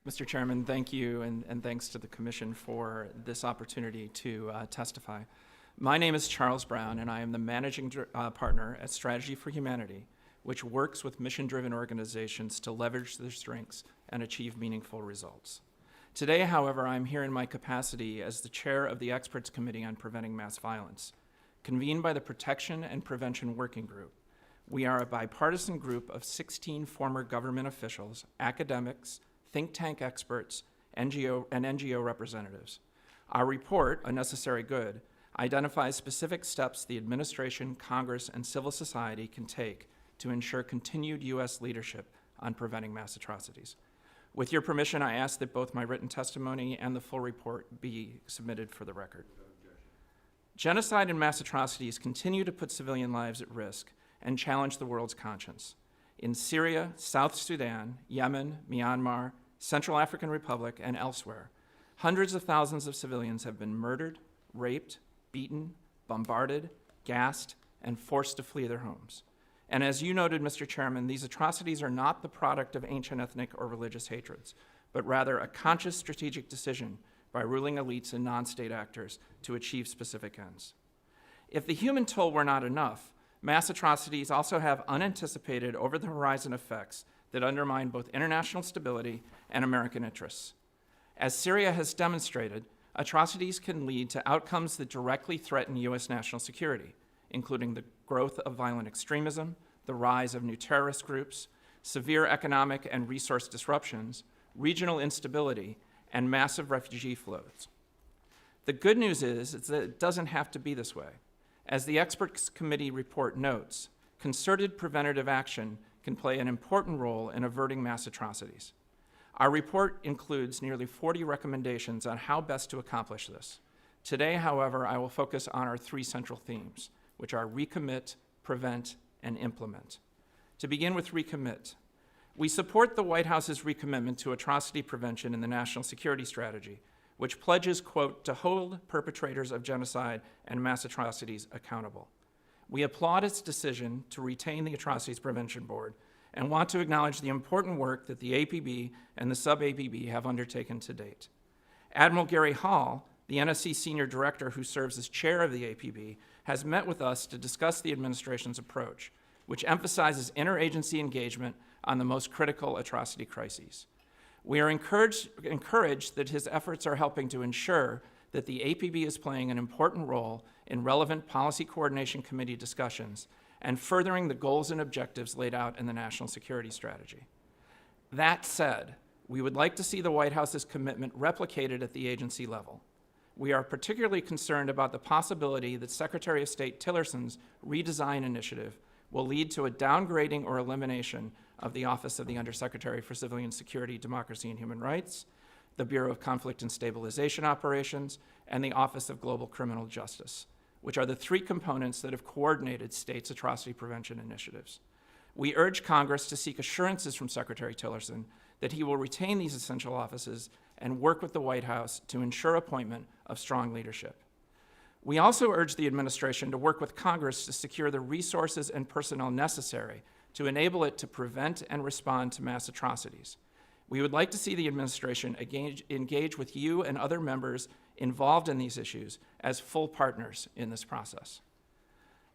Mr. Chairman, thank you, and thanks to the Commission for this opportunity to testify. My name is Charles Brown, and I am the Managing Partner at Strategy for Humanity, which works with mission-driven organizations to leverage their strengths and achieve meaningful results. Today, however, I'm here in my capacity as the chair of the Experts Committee on Preventing Mass Violence, convened by the Protection and Prevention Working Group. We are a bipartisan group of 16 former government officials, academics, think tank experts, NGO representatives. Our report, A Necessary Good, identifies specific steps the administration, Congress, and civil society can take to ensure continued U.S. leadership on preventing mass atrocities. With your permission, I ask that both my written testimony and the full report be submitted for the record. Genocide and mass atrocities continue to put civilian lives at risk and challenge the world's conscience. In Syria, South Sudan, Yemen, Myanmar, Central African Republic, and elsewhere, hundreds of thousands of civilians have been murdered, raped, beaten, bombarded, gassed, and forced to flee their homes. And as you noted, Mr. Chairman, these atrocities are not the product of ancient ethnic or religious hatreds, but rather a conscious strategic decision by ruling elites and non-state actors to achieve specific ends. If the human toll were not enough, mass atrocities also have unanticipated over-the-horizon effects that undermine both international stability and American interests. As Syria has demonstrated, atrocities can lead to outcomes that directly threaten U.S. national security, including the growth of violent extremism, the rise of new terrorist groups, severe economic and resource disruptions, regional instability, and massive refugee flows. The good news is that it doesn't have to be this way. As the Experts Committee report notes, concerted preventative action can play an important role in averting mass atrocities. Our report includes nearly 40 recommendations on how best to accomplish this. Today, however, I will focus on our three central themes, which are recommit, prevent, and implement. To begin with recommit, we support the White House's recommitment to atrocity prevention in the National Security Strategy, which pledges, quote, to hold perpetrators of genocide and mass atrocities accountable. We applaud its decision to retain the Atrocities Prevention Board and want to acknowledge the important work that the APB and the sub-APB have undertaken to date. Admiral Gary Hall, the NSC Senior Director who serves as chair of the APB, has met with us to discuss the administration's approach, which emphasizes interagency engagement on the most critical atrocity crises. We are encouraged that his efforts are helping to ensure that the APB is playing an important role in relevant Policy Coordination Committee discussions and furthering the goals and objectives laid out in the National Security Strategy. That said, we would like to see the White House's commitment replicated at the agency level. We are particularly concerned about the possibility that Secretary of State Tillerson's redesign initiative will lead to a downgrading or elimination of the Office of the Undersecretary for Civilian Security, Democracy, and Human Rights, the Bureau of Conflict and Stabilization Operations, and the Office of Global Criminal Justice, which are the three components that have coordinated states' atrocity prevention initiatives. We urge Congress to seek assurances from Secretary Tillerson that he will retain these essential offices and work with the White House to ensure appointment of strong leadership. We also urge the administration to work with Congress to secure the resources and personnel necessary to enable it to prevent and respond to mass atrocities. We would like to see the administration engage with you and other members involved in these issues as full partners in this process.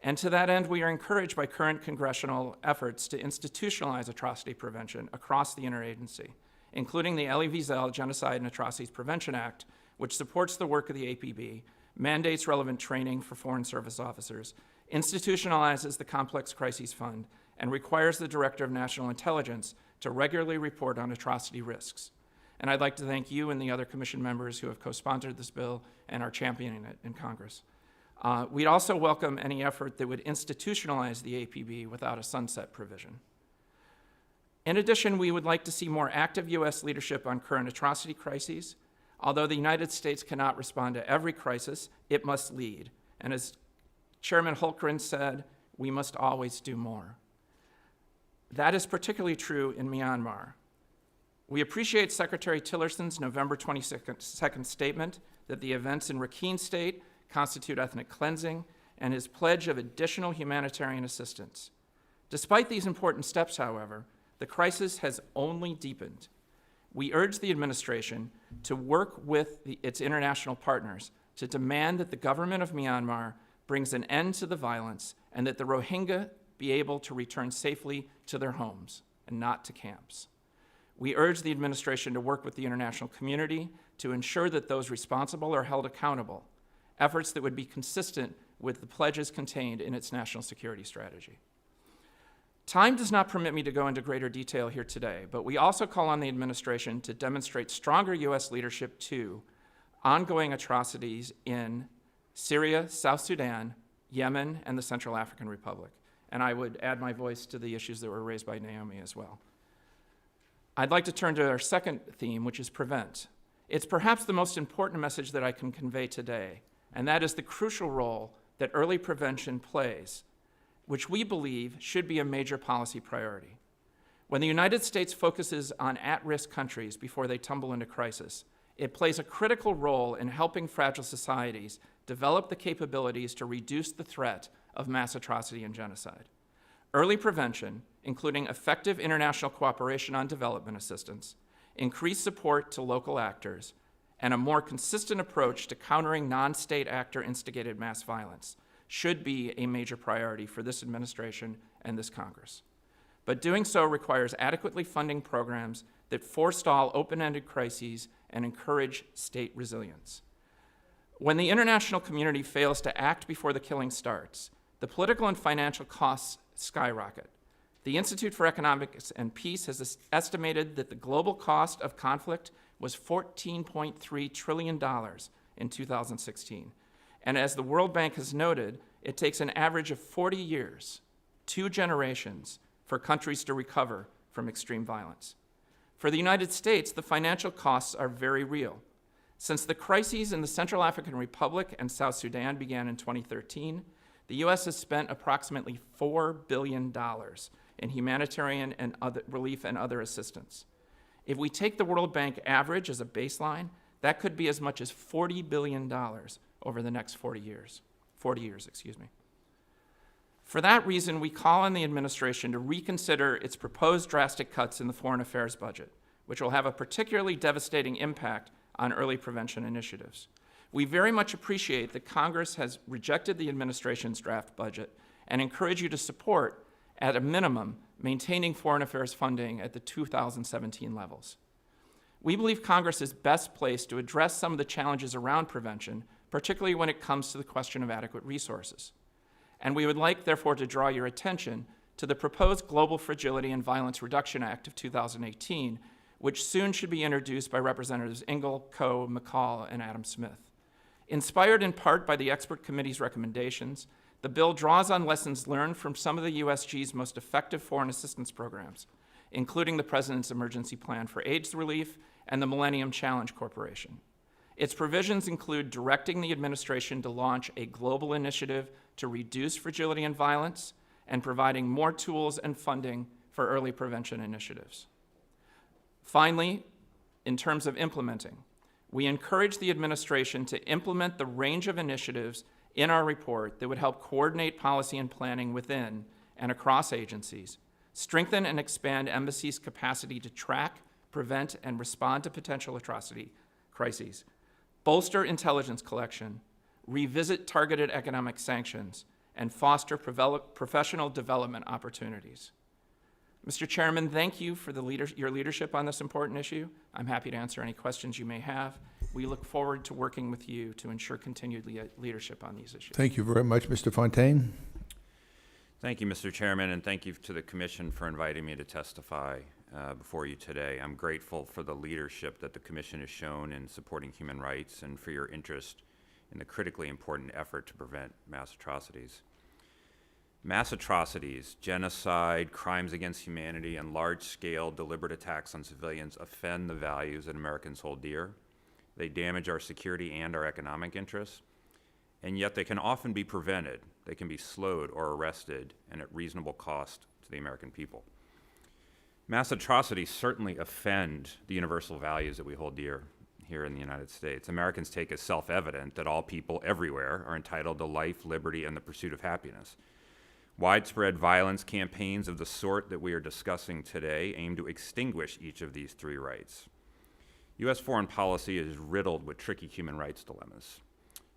And to that end, we are encouraged by current congressional efforts to institutionalize atrocity prevention across the interagency, including the Elie Wiesel Genocide and Atrocities Prevention Act, which supports the work of the APB, mandates relevant training for Foreign Service officers, institutionalizes the Complex Crises Fund, and requires the Director of National Intelligence to regularly report on atrocity risks. And I'd like to thank you and the other commission members who have co-sponsored this bill and are championing it in Congress. We'd also welcome any effort that would institutionalize the APB without a sunset provision. In addition, we would like to see more active U.S. leadership on current atrocity crises. Although the United States cannot respond to every crisis, it must lead. And as Chairman Holmgren said, we must always do more. That is particularly true in Myanmar. We appreciate Secretary Tillerson's November 22nd statement that the events in Rakhine State constitute ethnic cleansing and his pledge of additional humanitarian assistance. Despite these important steps, however, the crisis has only deepened. We urge the administration to work with its international partners to demand that the government of Myanmar brings an end to the violence and that the Rohingya be able to return safely to their homes and not to camps. We urge the administration to work with the international community to ensure that those responsible are held accountable, efforts that would be consistent with the pledges contained in its national security strategy. Time does not permit me to go into greater detail here today, but we also call on the administration to demonstrate stronger U.S. leadership to ongoing atrocities in Syria, South Sudan, Yemen, and the Central African Republic. And I would add my voice to the issues that were raised by Naomi as well. I'd like to turn to our second theme, which is prevent. It's perhaps the most important message that I can convey today, and that is the crucial role that early prevention plays, which we believe should be a major policy priority. When the United States focuses on at-risk countries before they tumble into crisis, it plays a critical role in helping fragile societies develop the capabilities to reduce the threat of mass atrocity and genocide. Early prevention, including effective international cooperation on development assistance, increased support to local actors, and a more consistent approach to countering non-state actor-instigated mass violence should be a major priority for this administration and this Congress. But doing so requires adequately funding programs that forestall open-ended crises and encourage state resilience. When the international community fails to act before the killing starts, the political and financial costs skyrocket. The Institute for Economics and Peace has estimated that the global cost of conflict was $14.3 trillion in 2016. And as the World Bank has noted, it takes an average of 40 years 2 generations for countries to recover from extreme violence. For the United States, the financial costs are very real. Since the crises in the Central African Republic and South Sudan began in 2013, the U.S. has spent approximately $4 billion in humanitarian and other relief and other assistance. If we take the World Bank average as a baseline, that could be as much as $40 billion over the next 40 years. For that reason, we call on the administration to reconsider its proposed drastic cuts in the foreign affairs budget, which will have a particularly devastating impact on early prevention initiatives. We very much appreciate that Congress has rejected the administration's draft budget and encourage you to support, at a minimum, maintaining foreign affairs funding at the 2017 levels. We believe Congress is best placed to address some of the challenges around prevention, particularly when it comes to the question of adequate resources. And we would like, therefore, to draw your attention to the proposed Global Fragility and Violence Reduction Act of 2018, which soon should be introduced by Representatives Ingle, Coe, McCall, and Adam Smith. Inspired in part by the expert committee's recommendations, the bill draws on lessons learned from some of the USG's most effective foreign assistance programs, including the President's Emergency Plan for AIDS Relief and the Millennium Challenge Corporation. Its provisions include directing the administration to launch a global initiative to reduce fragility and violence and providing more tools and funding for early prevention initiatives. Finally, in terms of implementing, we encourage the administration to implement the range of initiatives in our report that would help coordinate policy and planning within and across agencies, strengthen and expand embassies' capacity to track, prevent, and respond to potential atrocity crises, bolster intelligence collection, revisit targeted economic sanctions, and foster professional development opportunities. Mr. Chairman, thank you for your leadership on this important issue. I'm happy to answer any questions you may have. We look forward to working with you to ensure continued leadership on these issues. Thank you very much, Mr. Fontaine. Thank you, Mr. Chairman, and thank you to the Commission for inviting me to testify before you today. I'm grateful for the leadership that the Commission has shown in supporting human rights and for your interest in the critically important effort to prevent mass atrocities. Mass atrocities, genocide, crimes against humanity, and large-scale deliberate attacks on civilians offend the values that Americans hold dear. They damage our security and our economic interests, and yet they can often be prevented. They can be slowed or arrested, and at reasonable cost to the American people. Mass atrocities certainly offend the universal values that we hold dear here in the United States. Americans take as self-evident that all people everywhere are entitled to life, liberty, and the pursuit of happiness. Widespread violence campaigns of the sort that we are discussing today aim to extinguish each of these three rights. U.S. foreign policy is riddled with tricky human rights dilemmas.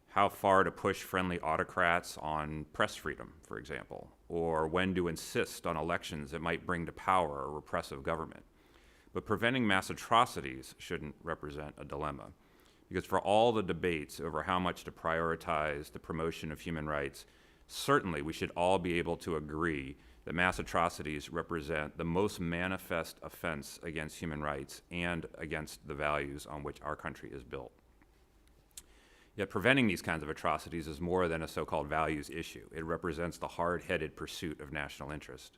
How far to push friendly autocrats on press freedom, for example, or when to insist on elections that might bring to power a repressive government. But preventing mass atrocities shouldn't represent a dilemma, because for all the debates over how much to prioritize the promotion of human rights, certainly we should all be able to agree that mass atrocities represent the most manifest offense against human rights and against the values on which our country is built. Yet preventing these kinds of atrocities is more than a so-called values issue. It represents the hard-headed pursuit of national interest.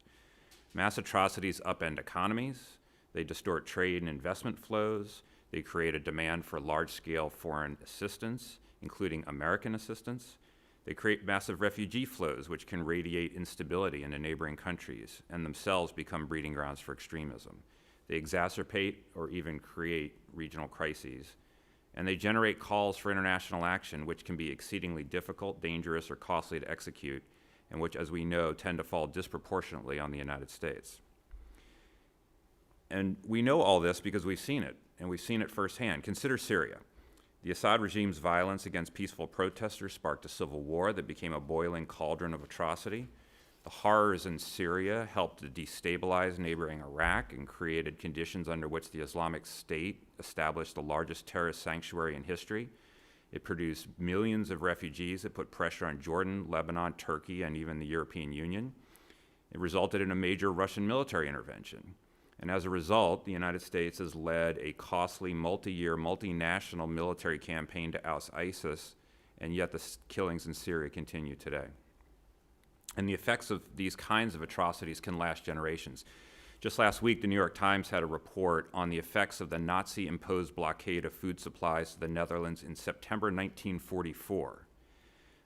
Mass atrocities upend economies, they distort trade and investment flows, they create a demand for large-scale foreign assistance, including American assistance. They create massive refugee flows, which can radiate instability into neighboring countries and themselves become breeding grounds for extremism. They exacerbate or even create regional crises. And they generate calls for international action, which can be exceedingly difficult, dangerous, or costly to execute, and which, as we know, tend to fall disproportionately on the United States. And we know all this because we've seen it, and we've seen it firsthand. Consider Syria. The Assad regime's violence against peaceful protesters sparked a civil war that became a boiling cauldron of atrocity. The horrors in Syria helped to destabilize neighboring Iraq and created conditions under which the Islamic State established the largest terrorist sanctuary in history. It produced millions of refugees that put pressure on Jordan, Lebanon, Turkey, and even the European Union. It resulted in a major Russian military intervention. And as a result, the United States has led a costly multi-year, multinational military campaign to oust ISIS, and yet the killings in Syria continue today. And the effects of these kinds of atrocities can last generations. Just last week, the New York Times had a report on the effects of the Nazi-imposed blockade of food supplies to the Netherlands in September 1944.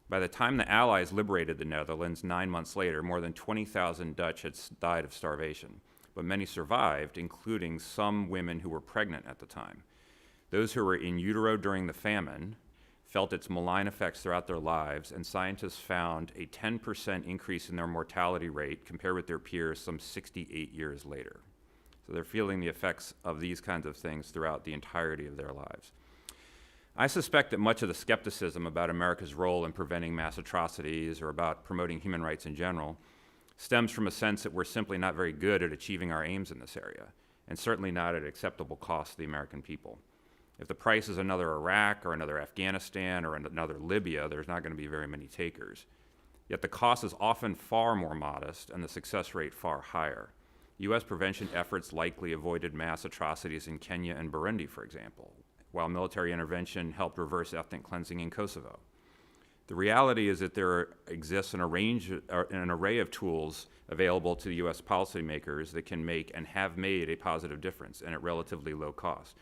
By the time the Allies liberated the Netherlands 9 months later, more than 20,000 Dutch had died of starvation, but many survived, including some women who were pregnant at the time. Those who were in utero during the famine felt its malign effects throughout their lives, and scientists found a 10% increase in their mortality rate compared with their peers some 68 years later. So they're feeling the effects of these kinds of things throughout the entirety of their lives. I suspect that much of the skepticism about America's role in preventing mass atrocities or about promoting human rights in general stems from a sense that we're simply not very good at achieving our aims in this area, and certainly not at acceptable cost to the American people. If the price is another Iraq or another Afghanistan or another Libya, there's not going to be very many takers. Yet the cost is often far more modest and the success rate far higher. U.S. prevention efforts likely avoided mass atrocities in Kenya and Burundi, for example, while military intervention helped reverse ethnic cleansing in Kosovo. The reality is that there exists an array of tools available to U.S. policymakers that can make and have made a positive difference, and at relatively low cost.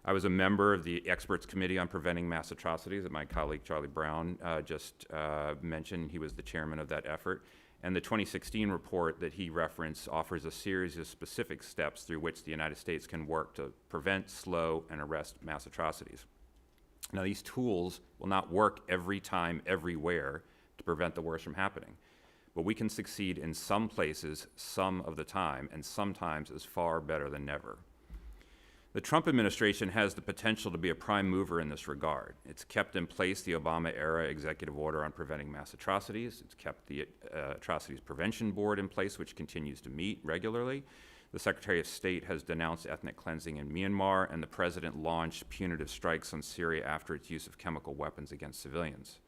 I was a member of the Experts Committee on Preventing Mass Atrocities that my colleague Charlie Brown just mentioned. He was the chairman of that effort. And the 2016 report that he referenced offers a series of specific steps through which the United States can work to prevent, slow, and arrest mass atrocities. Now, these tools will not work every time, everywhere, to prevent the worst from happening. But we can succeed in some places, some of the time, and sometimes is far better than never. The Trump administration has the potential to be a prime mover in this regard. It's kept in place the Obama-era executive order on preventing mass atrocities. It's kept the Atrocities Prevention Board in place, which continues to meet regularly. The Secretary of State has denounced ethnic cleansing in Myanmar, and the President launched punitive strikes on Syria after its use of chemical weapons against civilians.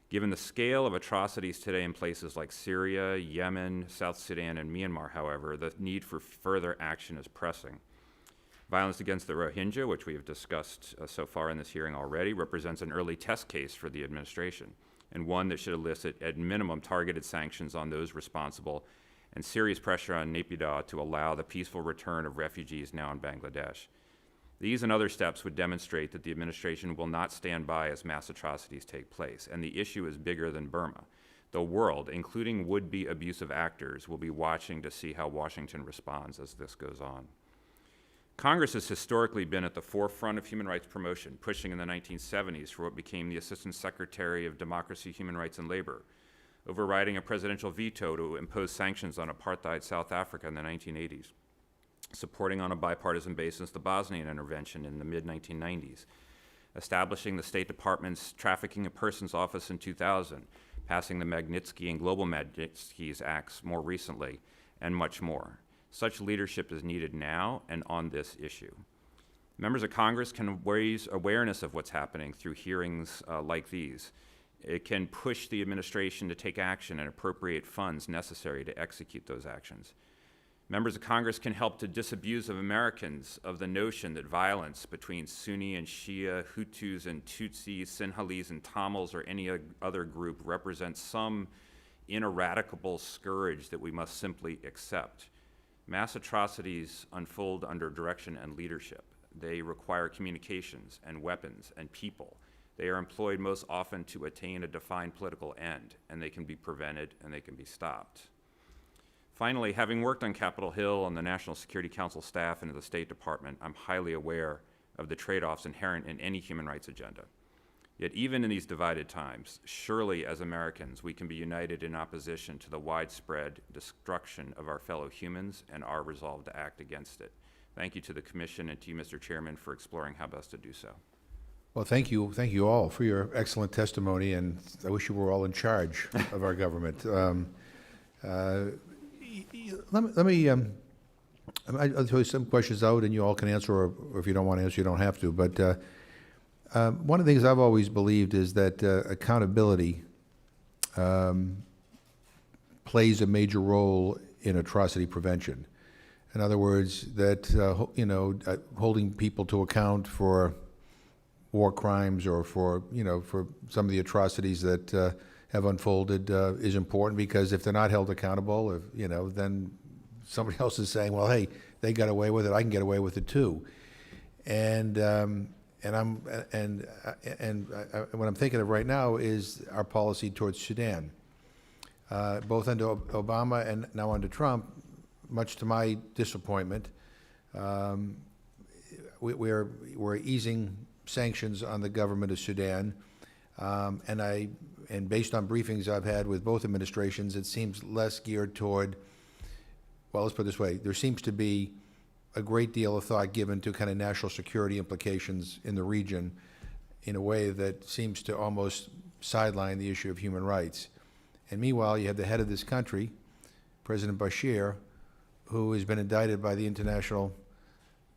Given the scale of atrocities today in places like Syria, Yemen, South Sudan, and Myanmar, however, the need for further action is pressing. Violence against the Rohingya, which we have discussed so far in this hearing already, represents an early test case for the administration, and one that should elicit, at minimum, targeted sanctions on those responsible and serious pressure on Naypyidaw to allow the peaceful return of refugees now in Bangladesh. These and other steps would demonstrate that the administration will not stand by as mass atrocities take place, and the issue is bigger than Burma. The world, including would-be abusive actors, will be watching to see how Washington responds as this goes on. Congress has historically been at the forefront of human rights promotion, pushing in the 1970s for what became the Assistant Secretary of Democracy, Human Rights, and Labor, overriding a presidential veto to impose sanctions on apartheid South Africa in the 1980s, supporting on a bipartisan basis the Bosnian intervention in the mid-1990s, establishing the State Department's Trafficking of Persons Office in 2000, passing the Magnitsky and Global Magnitsky Acts more recently, and much more. Such leadership is needed now and on this issue. Members of Congress can raise awareness of what's happening through hearings like these. It can push the administration to take action and appropriate funds necessary to execute those actions. Members of Congress can help to disabuse of Americans of the notion that violence between Sunni and Shia, Hutus and Tutsis, Sinhalese and Tamils, or any other group represents some ineradicable scourge that we must simply accept. Mass atrocities unfold under direction and leadership. They require communications and weapons and people. They are employed most often to attain a defined political end, and they can be prevented and they can be stopped. Finally, having worked on Capitol Hill, on the National Security Council staff, and at the State Department, I'm highly aware of the trade-offs inherent in any human rights agenda. Yet even in these divided times, surely as Americans, we can be united in opposition to the widespread destruction of our fellow humans and our resolve to act against it. Thank you to the Commission and to you, Mr. Chairman, for exploring how best to do so. Well, thank you all for your excellent testimony, and I wish you were all in charge of our government. I'll throw some questions out, and you all can answer, or if you don't want to answer, you don't have to. But one of the things I've always believed is that accountability plays a major role in atrocity prevention. In other words, that holding people to account for war crimes or for some of the atrocities that have unfolded is important, because if they're not held accountable, if, then somebody else is saying, well, hey, they got away with it, I can get away with it too. And what I'm thinking of right now is our policy towards Sudan. Both under Obama and now under Trump, much to my disappointment, we're easing sanctions on the government of Sudan, and based on briefings I've had with both administrations, it seems less geared toward, well, let's put it this way, there seems to be a great deal of thought given to kind of national security implications in the region in a way that seems to almost sideline the issue of human rights. And meanwhile, you have the head of this country, President Bashir, who has been indicted by the International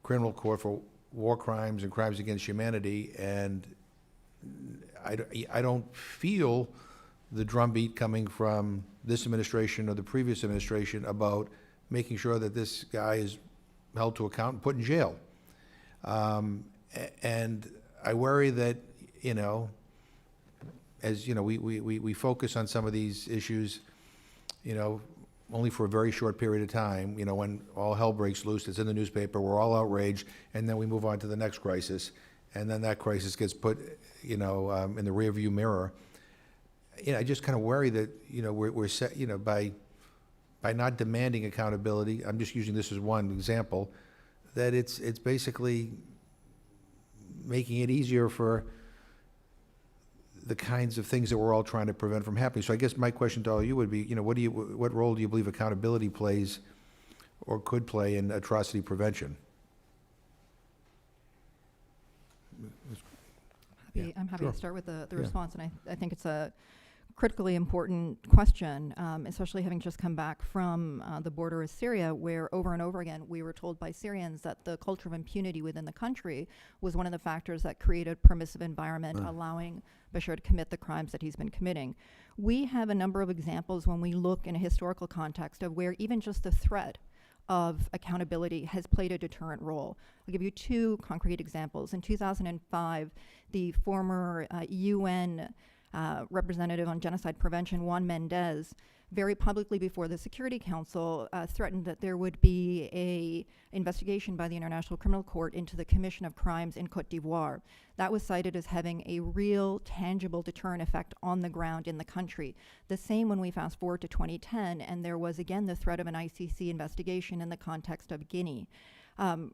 Criminal Court for war crimes and crimes against humanity, and I don't feel the drumbeat coming from this administration or the previous administration about making sure that this guy is held to account and put in jail. And I worry that, as we focus on some of these issues, only for a very short period of time. When all hell breaks loose, it's in the newspaper, we're all outraged, and then we move on to the next crisis, and then that crisis gets put, in the rearview mirror. I just kind of worry that, we're set, by not demanding accountability. I'm just using this as one example, that it's basically making it easier for the kinds of things that we're all trying to prevent from happening. So I guess my question to all of you would be, what role do you believe accountability plays or could play in atrocity prevention? I'm happy sure. to start with the Yeah. response, and I think it's a critically important question, especially having just come back from the border with Syria, where over and over again we were told by Syrians that the culture of impunity within the country was one of the factors that created a permissive environment, allowing Bashir to commit the crimes that he's been committing. We have a number of examples when we look in a historical context of where even just the threat of accountability has played a deterrent role. I'll give you two concrete examples. In 2005, the former UN representative on genocide prevention, Juan Mendez, very publicly before the Security Council threatened that there would be a investigation by the International Criminal Court into the commission of crimes in Cote d'Ivoire. That was cited as having a real, tangible deterrent effect on the ground in the country. The same when we fast forward to 2010, and there was again the threat of an ICC investigation in the context of Guinea.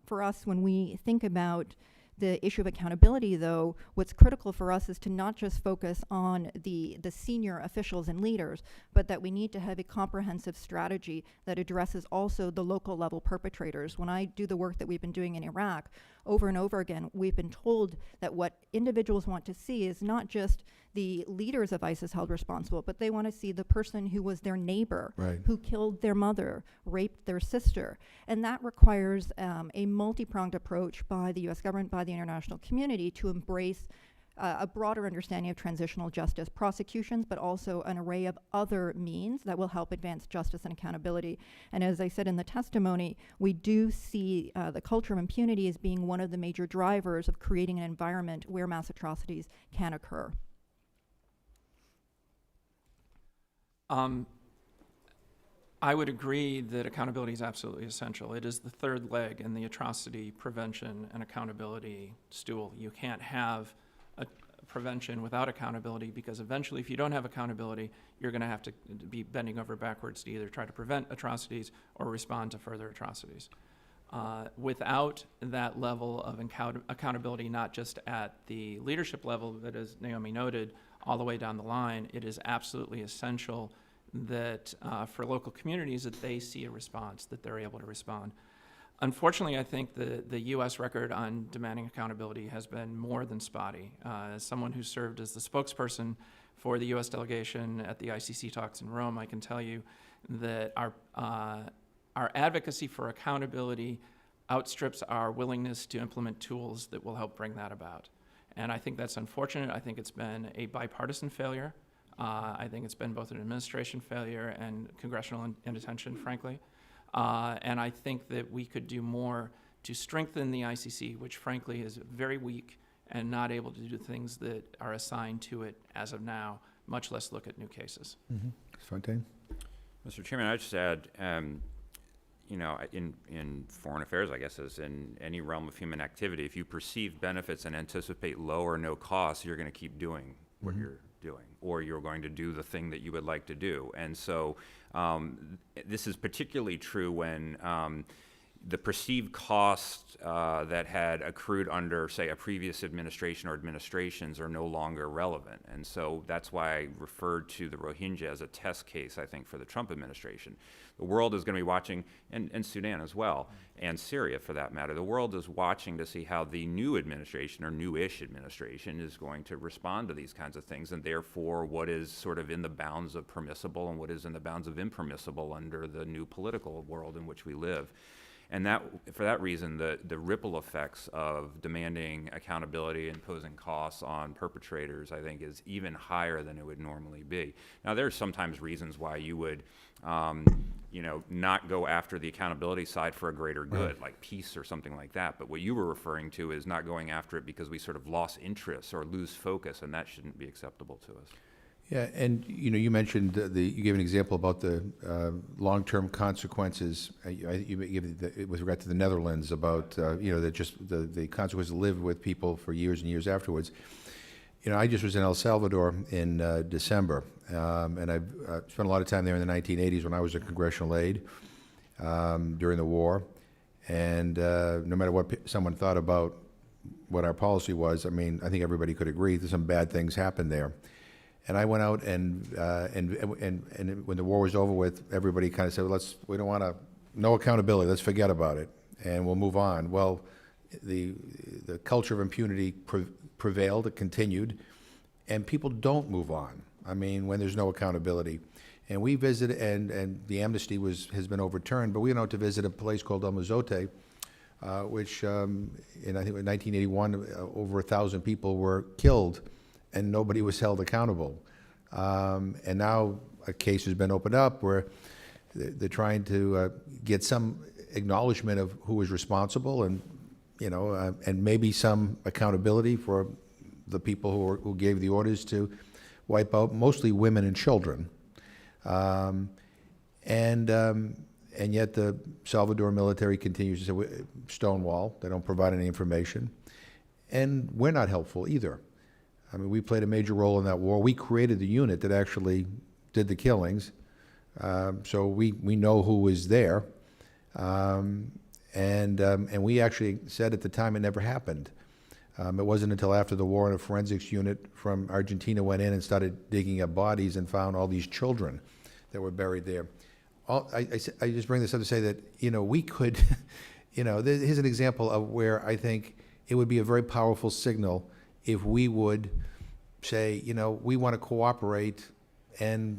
For us, when we think about the issue of accountability, though, what's critical for us is to not just focus on the senior officials and leaders, but that we need to have a comprehensive strategy that addresses also the local level perpetrators. When I do the work that we've been doing in Iraq, over and over again, we've been told that what individuals want to see is not just the leaders of ISIS held responsible, but they want to see the person who was their neighbor, Right. who killed their mother, raped their sister. And that requires a multi-pronged approach by the U.S. government, by the international community, to embrace a broader understanding of transitional justice prosecutions, but also an array of other means that will help advance justice and accountability. And as I said in the testimony, we do see the culture of impunity as being one of the major drivers of creating an environment where mass atrocities can occur. I would agree that accountability is absolutely essential. It is the third leg in the atrocity prevention and accountability stool. You can't have a prevention without accountability, because eventually, if you don't have accountability, you're going to have to be bending over backwards to either try to prevent atrocities or respond to further atrocities. Without that level of accountability, not just at the leadership level, but as Naomi noted, all the way down the line, it is absolutely essential that for local communities that they see a response, that they're able to respond. Unfortunately, I think the U.S. record on demanding accountability has been more than spotty. As someone who served as the spokesperson for the U.S. delegation at the ICC talks in Rome, I can tell you that our advocacy for accountability outstrips our willingness to implement tools that will help bring that about. And I think that's unfortunate. I think it's been a bipartisan failure. I think it's been both an administration failure and congressional inattention, frankly. And I think that we could do more to strengthen the ICC, which frankly is very weak and not able to do things that are assigned to it as of now much less look at new cases. Fontaine? Mr. Chairman, I'd just add, you know, in foreign affairs, I guess, as in any realm of human activity, if you perceive benefits and anticipate low or no costs, you're going to keep doing what you're doing, or you're going to do the thing that you would like to do. And so this is particularly true when the perceived costs that had accrued under, say, a previous administration or administrations are no longer relevant. And so that's why I referred to the Rohingya as a test case, I think, for the Trump administration. The world is going to be watching, and Sudan as well, and Syria for that matter. The world is watching to see how the new administration, or new-ish administration, is going to respond to these kinds of things, and therefore what is sort of in the bounds of permissible and what is in the bounds of impermissible under the new political world in which we live. And that, for that reason, the ripple effects of demanding accountability and imposing costs on perpetrators, I think, is even higher than it would normally be. Now, there are sometimes reasons why you would, you know, not go after the accountability side for a greater good, like peace or something like that. But what you were referring to is not going after it because we sort of lost interest or lose focus, and that shouldn't be acceptable to us. Yeah, and you know, you mentioned you gave an example about the long-term consequences. With regard to the Netherlands, about you know, that just the consequences live with people for years and years afterwards. You know, I just was in El Salvador in December, and I've spent a lot of time there in the 1980s when I was a congressional aide during the war. And no matter what someone thought about what our policy was, I mean, I think everybody could agree that some bad things happened there. And I went out and when the war was over with, everybody kind of said, well, we don't want to, no accountability, let's forget about it, and we'll move on. Well, the culture of impunity prevailed, it continued, and people don't move on. I mean, when there's no accountability. And we visited, and the amnesty has been overturned, but we went out to visit a place called El Mozote, which in, I think, in 1981, over 1,000 people were killed, and nobody was held accountable. And now a case has been opened up where they're trying to get some acknowledgement of who was responsible, and you know, and maybe some accountability for the people who gave the orders to wipe out mostly women and children. And yet the Salvador military continues to say, stonewall, they don't provide any information. And we're not helpful either. I mean, we played a major role in that war. We created the unit that actually did the killings, so we know who was there, and we actually said at the time it never happened. It wasn't until after the war, a forensics unit from Argentina went in and started digging up bodies and found all these children that were buried there. I just bring this up to say that, you know, we could, you know, here's an example of where I think it would be a very powerful signal if we would say, you know, we want to cooperate and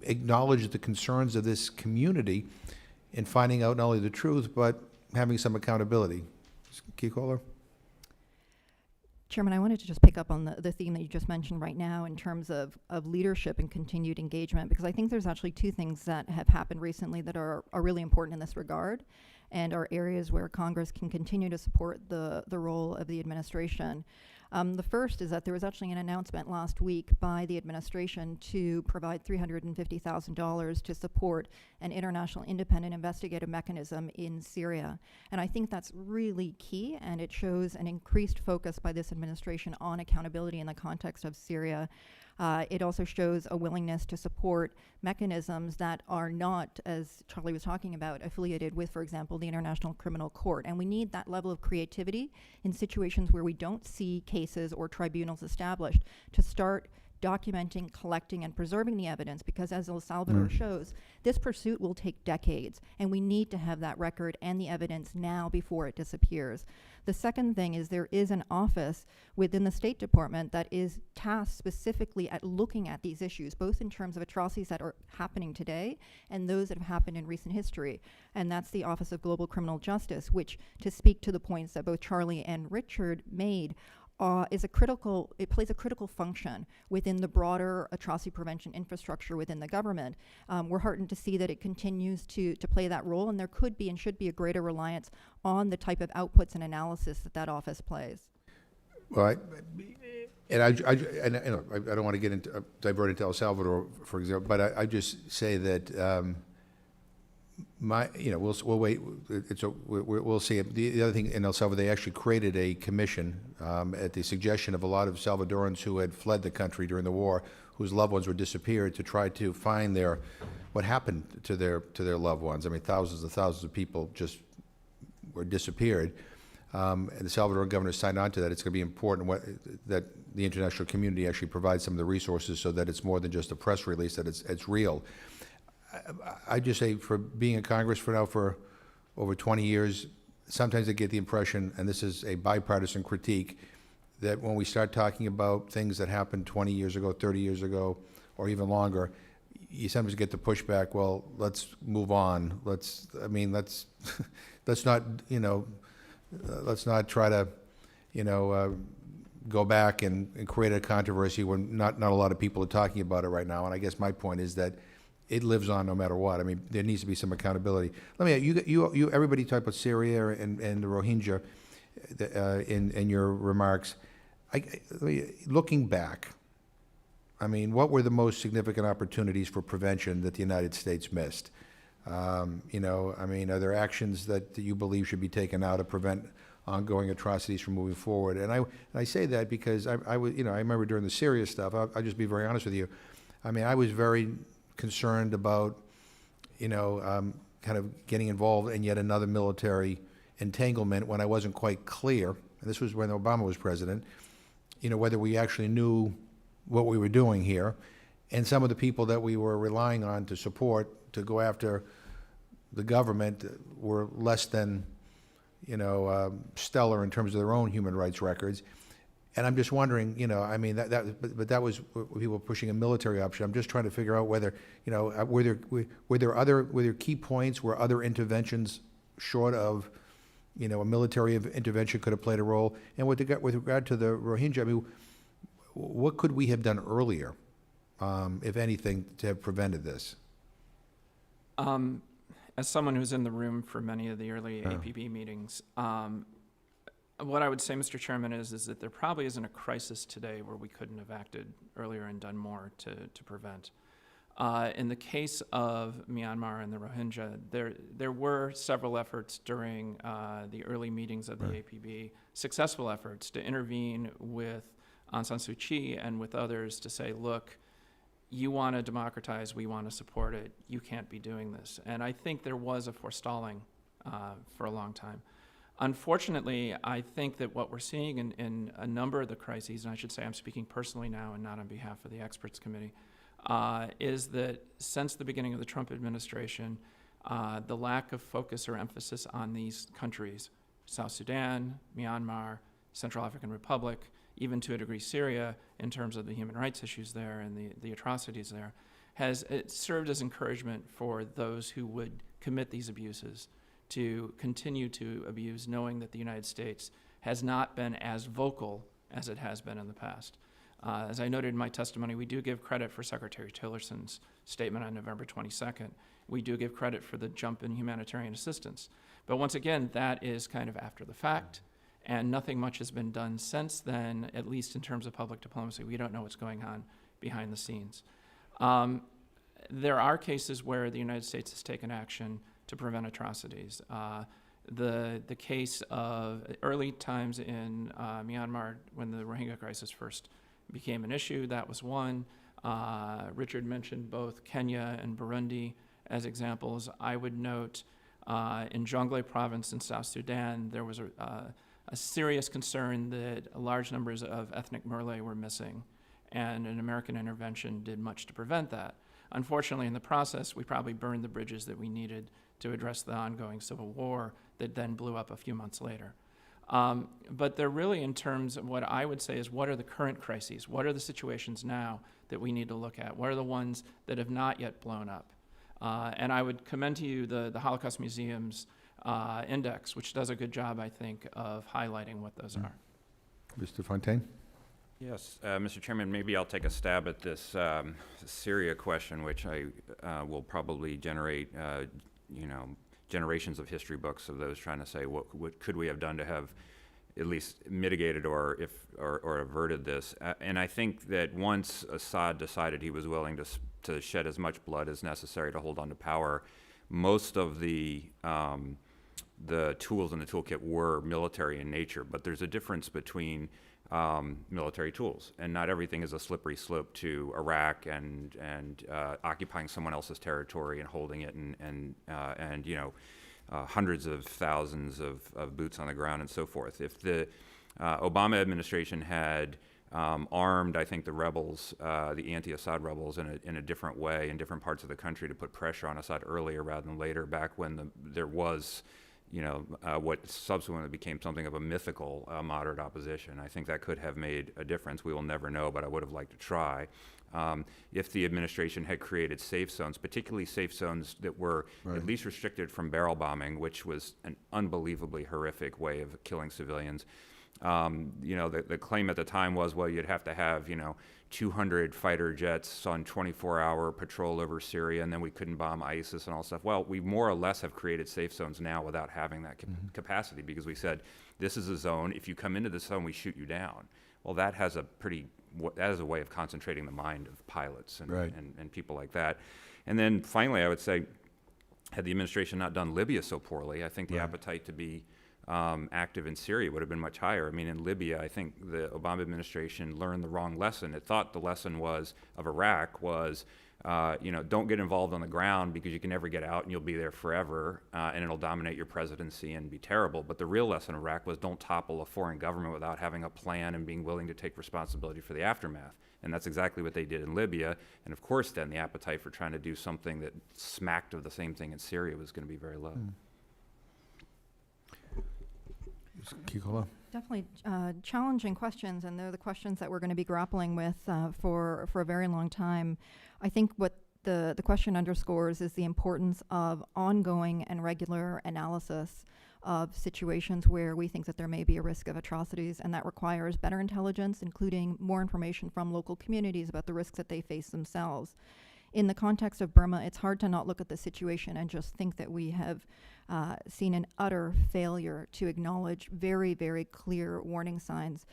acknowledge the concerns of this community in finding out not only the truth, but having some accountability. Keycaller? Chairman, I wanted to just pick up on the theme that you just mentioned right now in terms of leadership and continued engagement, because I think there's actually two things that have happened recently that are really important in this regard and are areas where Congress can continue to support the role of the administration. The first is that there was actually an announcement last week by the administration to provide $350,000 to support an international independent investigative mechanism in Syria. And I think that's really key, and it shows an increased focus by this administration on accountability in the context of Syria. It also shows a willingness to support mechanisms that are not, as Charlie was talking about, affiliated with, for example, the International Criminal Court. And we need that level of creativity in situations where we don't see cases or tribunals established to start documenting, collecting, and preserving the evidence, because as El Salvador shows, this pursuit will take decades, and we need to have that record and the evidence now before it disappears. The second thing is there is an office within the State Department that is tasked specifically at looking at these issues, both in terms of atrocities that are happening today and those that have happened in recent history. And that's the Office of Global Criminal Justice, which, to speak to the points that both Charlie and Richard made, it plays a critical function within the broader atrocity prevention infrastructure within the government. We're heartened to see that it continues to play that role, and there could be and should be a greater reliance on the type of outputs and analysis that office plays. Well, And I don't want to get into, divert into El Salvador, for example, but I just say that, we'll wait, we'll see. The other thing, in El Salvador, they actually created a commission, at the suggestion of a lot of Salvadorans who had fled the country during the war, whose loved ones were disappeared, to try to find what happened to their loved ones. I mean, thousands of people just were disappeared. And the Salvadoran governor signed on to that. It's going to be important that the international community actually provides some of the resources so that it's more than just a press release, that it's real. I just say, for being in Congress for over 20 years, sometimes I get the impression, and this is a bipartisan critique, that when we start talking about things that happened 20 years ago, 30 years ago, or even longer, you sometimes get the pushback, well, let's move on. Let's not, let's not try to, go back and create a controversy when not a lot of people are talking about it right now. And I guess my point is that it lives on no matter what. I mean, there needs to be some accountability. Let me, you everybody talked about Syria and the Rohingya in your remarks. Looking back, I mean, what were the most significant opportunities for prevention that the United States missed? Are there actions that you believe should be taken now to prevent ongoing atrocities from moving forward? And I say that because I remember during the Syria stuff, I'll just be very honest with you. I mean, I was very concerned about, kind of getting involved in yet another military entanglement when I wasn't quite clear, and this was when Obama was president, whether we actually knew what we were doing here. And some of the people that we were relying on to support, to go after the government, were less than, stellar in terms of their own human rights records. And I'm just wondering, but that was people pushing a military option. I'm just trying to figure out whether, were there key points where other interventions short of, a military intervention could have played a role? And with regard to the Rohingya, I mean, what could we have done earlier, if anything, to have prevented this? As someone who's in the room for many of the early APB meetings, what I would say, Mr. Chairman, is that there probably isn't a crisis today where we couldn't have acted earlier and done more to prevent. In the case of Myanmar and the Rohingya, there were several efforts during the early meetings of the APB, successful efforts to intervene with Aung San Suu Kyi and with others to say, look, you want to democratize, we want to support it, you can't be doing this. And I think there was a forestalling for a long time. Unfortunately, I think that what we're seeing in a number of the crises, and I should say I'm speaking personally now and not on behalf of the experts committee, is that since the beginning of the Trump administration, the lack of focus or emphasis on these countries, South Sudan, Myanmar, Central African Republic, even to a degree Syria, in terms of the human rights issues there and the atrocities there, it served as encouragement for those who would commit these abuses to continue to abuse, knowing that the United States has not been as vocal as it has been in the past. As I noted in my testimony, we do give credit for Secretary Tillerson's statement on November 22nd. We do give credit for the jump in humanitarian assistance. But once again, that is kind of after the fact, and nothing much has been done since then, at least in terms of public diplomacy. We don't know what's going on behind the scenes. There are cases where the United States has taken action to prevent atrocities. The case of early times in Myanmar when the Rohingya crisis first became an issue, that was one. Richard mentioned both Kenya and Burundi as examples. I would note in Jonglei province in South Sudan, there was a serious concern that large numbers of ethnic Murle were missing, and an American intervention did much to prevent that. Unfortunately, in the process, we probably burned the bridges that we needed to address the ongoing civil war that then blew up a few months later. But they're really, in terms of what I would say is, what are the current crises? What are the situations now that we need to look at? What are the ones that have not yet blown up? And I would commend to you the Holocaust Museum's index, which does a good job, I think, of highlighting what those are. Mr. Fontaine? Yes, Mr. Chairman, maybe I'll take a stab at this Syria question, which I will probably generate, generations of history books of those trying to say what could we have done to have at least mitigated or averted this. And I think that once Assad decided he was willing to shed as much blood as necessary to hold on to power, most of the tools in the toolkit were military in nature. But there's a difference between military tools, and not everything is a slippery slope to Iraq and occupying someone else's territory and holding it and you know, hundreds of thousands of boots on the ground and so forth. If the Obama administration had armed, I think, the rebels, the anti-Assad rebels, in a different way in different parts of the country to put pressure on Assad earlier rather than later, back when there was, you know, what subsequently became something of a mythical moderate opposition. I think that could have made a difference. We will never know, but I would have liked to try. If the administration had created safe zones, particularly safe zones that were at least restricted from barrel bombing, which was an unbelievably horrific way of killing civilians. You know, the claim at the time was, well, you'd have to have, you know, 200 fighter jets on 24-hour patrol over Syria, and then we couldn't bomb ISIS and all stuff. Well, we more or less have created safe zones now without having that capacity, because we said, this is a zone. If you come into this zone, we shoot you down. Well, that has a way of concentrating the mind of pilots and people like that. And then finally, I would say, had the administration not done Libya so poorly, I think the appetite to be active in Syria would have been much higher. I mean, in Libya, I think the Obama administration learned the wrong lesson. It thought the lesson of Iraq was, you know, don't get involved on the ground because you can never get out and you'll be there forever, and it'll dominate your presidency and be terrible. But the real lesson of Iraq was, don't topple a foreign government without having a plan and being willing to take responsibility for the aftermath. And that's exactly what they did in Libya. And of course, then the appetite for trying to do something that smacked of the same thing in Syria was going to be very low. Kikola? Definitely challenging questions, and they're the questions that we're going to be grappling with for a very long time. I think what the question underscores is the importance of ongoing and regular analysis of situations where we think that there may be a risk of atrocities, and that requires better intelligence, including more information from local communities about the risks that they face themselves. In the context of Burma, it's hard to not look at the situation and just think that we have seen an utter failure to acknowledge very, very clear warning signs.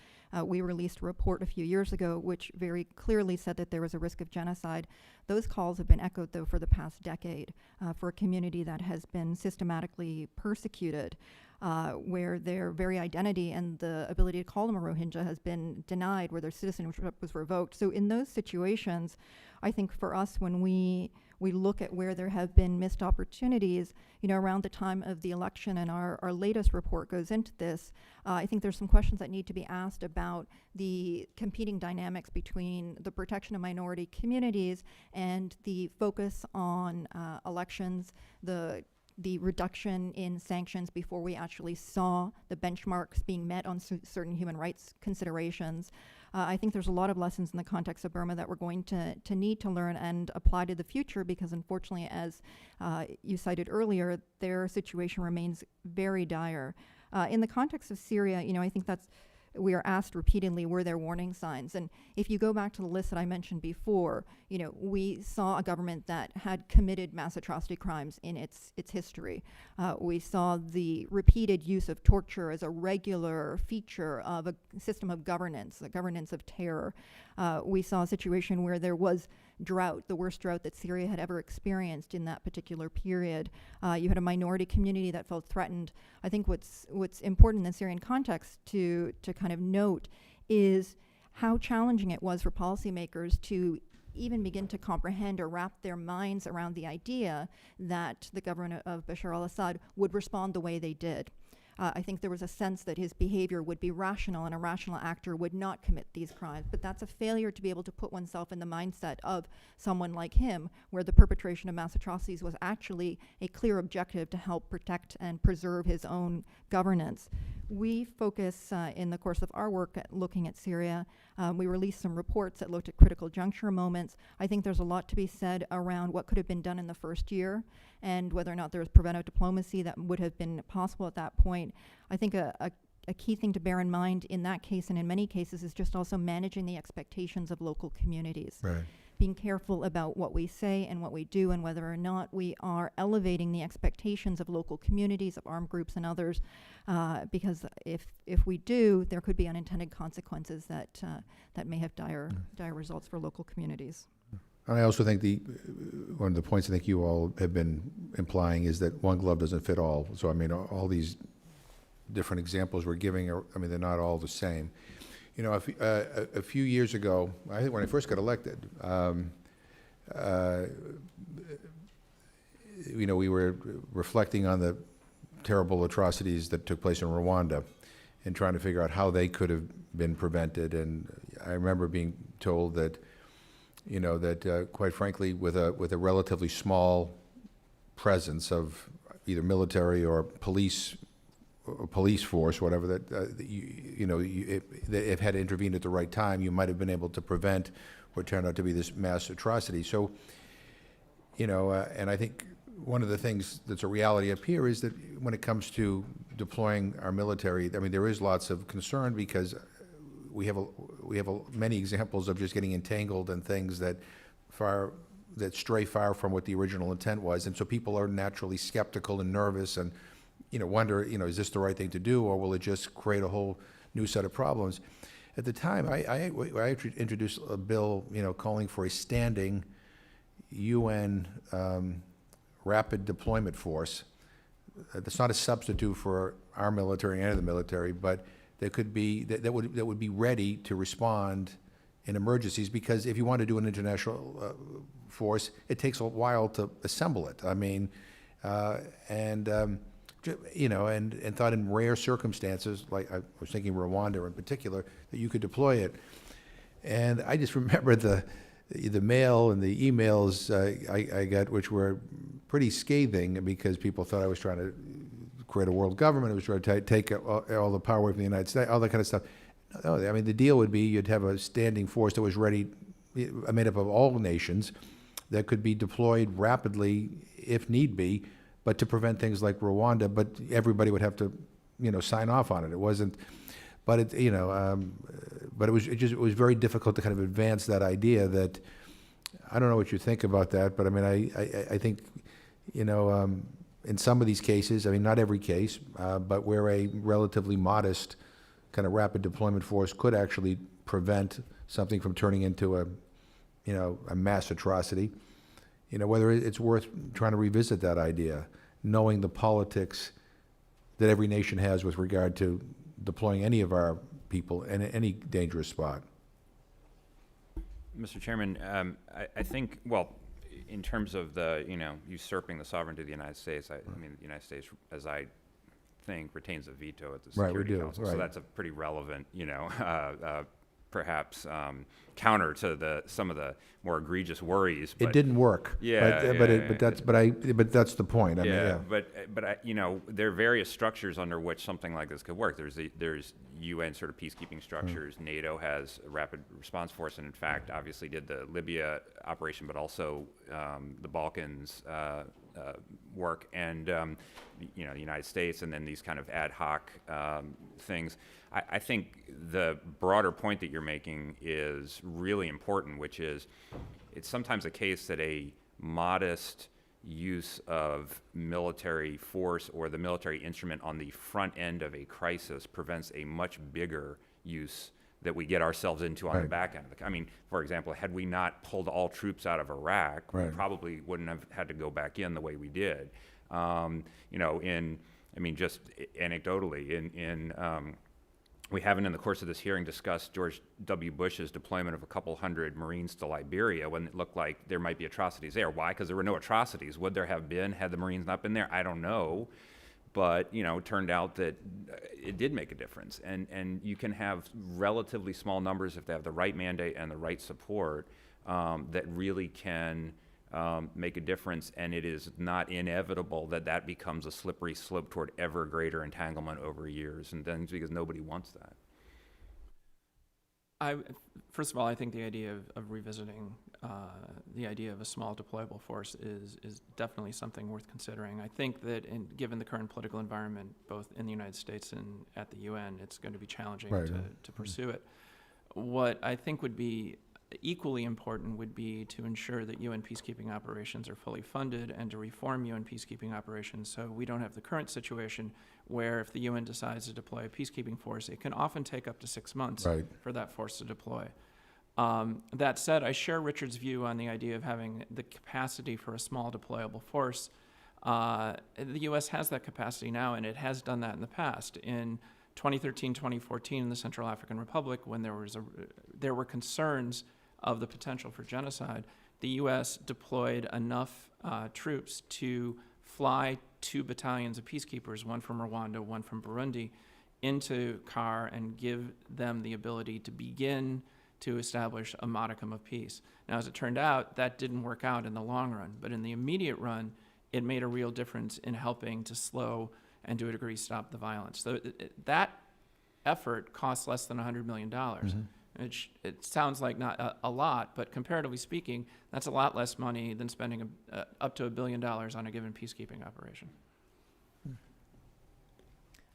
We released a report a few years ago which very clearly said that there was a risk of genocide. Those calls have been echoed, though, for the past decade for a community that has been systematically persecuted, where their very identity and the ability to call them a Rohingya has been denied, where their citizenship was revoked. So in those situations, I think for us, when we look at where there have been missed opportunities, you know, around the time of the election, and our latest report goes into this, I think there's some questions that need to be asked about the competing dynamics between the protection of minority communities and the focus on elections, the reduction in sanctions before we actually saw the benchmarks being met on certain human rights considerations. I think there's a lot of lessons in the context of Burma that we're going to need to learn and apply to the future, because unfortunately, as you cited earlier, their situation remains very dire. In the context of Syria, you know, I think we are asked repeatedly, were there warning signs? And if you go back to the list that I mentioned before, you know, we saw a government that had committed mass atrocity crimes in its history. We saw the repeated use of torture as a regular feature of a system of governance, the governance of terror. We saw a situation where there was drought, the worst drought that Syria had ever experienced in that particular period. You had a minority community that felt threatened. I think what's important in the Syrian context to kind of note is how challenging it was for policymakers to even begin to comprehend or wrap their minds around the idea that the government of Bashar al-Assad would respond the way they did. I think there was a sense that his behavior would be rational and a rational actor would not commit these crimes. But that's a failure to be able to put oneself in the mindset of someone like him, where the perpetration of mass atrocities was actually a clear objective to help protect and preserve his own governance. We focus in the course of our work at looking at Syria. We released some reports that looked at critical juncture moments. I think there's a lot to be said around what could have been done in the first year and whether or not there was preventive diplomacy that would have been possible at that point. I think a key thing to bear in mind in that case and in many cases is just also managing the expectations of local communities. Right. being careful about what we say and what we do, and whether or not we are elevating the expectations of local communities, of armed groups and others, because if we do, there could be unintended consequences that may have dire results for local communities. I also think one of the points I think you all have been implying is that one glove doesn't fit all. So I mean, all these different examples we're giving they're not all the same. You know, a few years ago, I think when I first got elected, we were reflecting on the terrible atrocities that took place in Rwanda and trying to figure out how they could have been prevented. And I remember being told that, quite frankly, with a relatively small presence of either military or police force, whatever, if had intervened at the right time, you might have been able to prevent what turned out to be this mass atrocity. So, and I think one of the things that's a reality up here is that when it comes to deploying our military, there is lots of concern because we have many examples of just getting entangled in things that stray far from what the original intent was, and so people are naturally skeptical and nervous and wonder, is this the right thing to do, or will it just create a whole new set of problems? At the time, I introduced a bill, calling for a standing UN rapid deployment force. That's not a substitute for our military and the military, but that would be ready to respond in emergencies. Because if you want to do an international force, it takes a while to assemble it. And thought in rare circumstances, like I was thinking Rwanda in particular, that you could deploy it. And I just remember the mail and the emails I got, which were pretty scathing because people thought I was trying to create a world government. I was trying to take all the power away from the United States, all that kind of stuff. No, the deal would be you'd have a standing force that was ready, made up of all nations, that could be deployed rapidly if need be, but to prevent things like Rwanda. But everybody would have to, sign off on it. It wasn't, but it, but it was very difficult to kind of advance that idea. That I don't know what you think about that, but I think, in some of these cases, not every case, but where a relatively modest kind of rapid deployment force could actually prevent something from turning into a mass atrocity. Whether it's worth trying to revisit that idea, knowing the politics that every nation has with regard to deploying any of our people in any dangerous spot. Mr. Chairman, I think, well, in terms of the, usurping the sovereignty of the United States, the United States, as I think, retains a veto at the Security Council. Right. So that's a pretty relevant, perhaps counter to some of the more egregious worries. It didn't work. Yeah, but that's the point. But there are various structures under which something like this could work. There's UN sort of peacekeeping structures. NATO has a rapid response force, and in fact, obviously did the Libya operation, but also the Balkans work, and the United States, and then these kind of ad hoc things. I think the broader point that you're making is really important, which is it's sometimes a case that a modest use of military force or the military instrument on the front end of a crisis prevents a much bigger use that we get ourselves into on the back end of it. For example, had we not pulled all troops out of Iraq, we probably wouldn't have had to go back in the way we did. Just anecdotally, we haven't, in the course of this hearing, discussed George W. Bush's deployment of a couple hundred Marines to Liberia when it looked like there might be atrocities there. Why? Because there were no atrocities. Would there have been had the Marines not been there? I don't know. But, it turned out that it did make a difference. And you can have relatively small numbers if they have the right mandate and the right support that really can make a difference. And it is not inevitable that becomes a slippery slope toward ever greater entanglement over years. And then because nobody wants that. First of all, I think the idea of revisiting the idea of a small deployable force is definitely something worth considering. I think that given the current political environment, both in the United States and at the UN, it's going to be challenging to pursue it. What I think would be equally important would be to ensure that UN peacekeeping operations are fully funded and to reform UN peacekeeping operations so we don't have the current situation where if the UN decides to deploy a peacekeeping force, it can often take up to 6 months Right. for that force to deploy. That said, I share Richard's view on the idea of having the capacity for a small deployable force. The U.S. has that capacity now, and it has done that in the past. In 2013, 2014, in the Central African Republic, when there were concerns of the potential for genocide, the U.S. deployed enough troops to fly 2 battalions of peacekeepers, one from Rwanda, one from Burundi, into CAR and give them the ability to begin to establish a modicum of peace. Now, as it turned out, that didn't work out in the long run, but in the immediate run, it made a real difference in helping to slow and to a degree stop the violence. So that effort costs less than $100 million. It sounds like not a lot, but comparatively speaking, that's a lot less money than spending up to $1 billion on a given peacekeeping operation.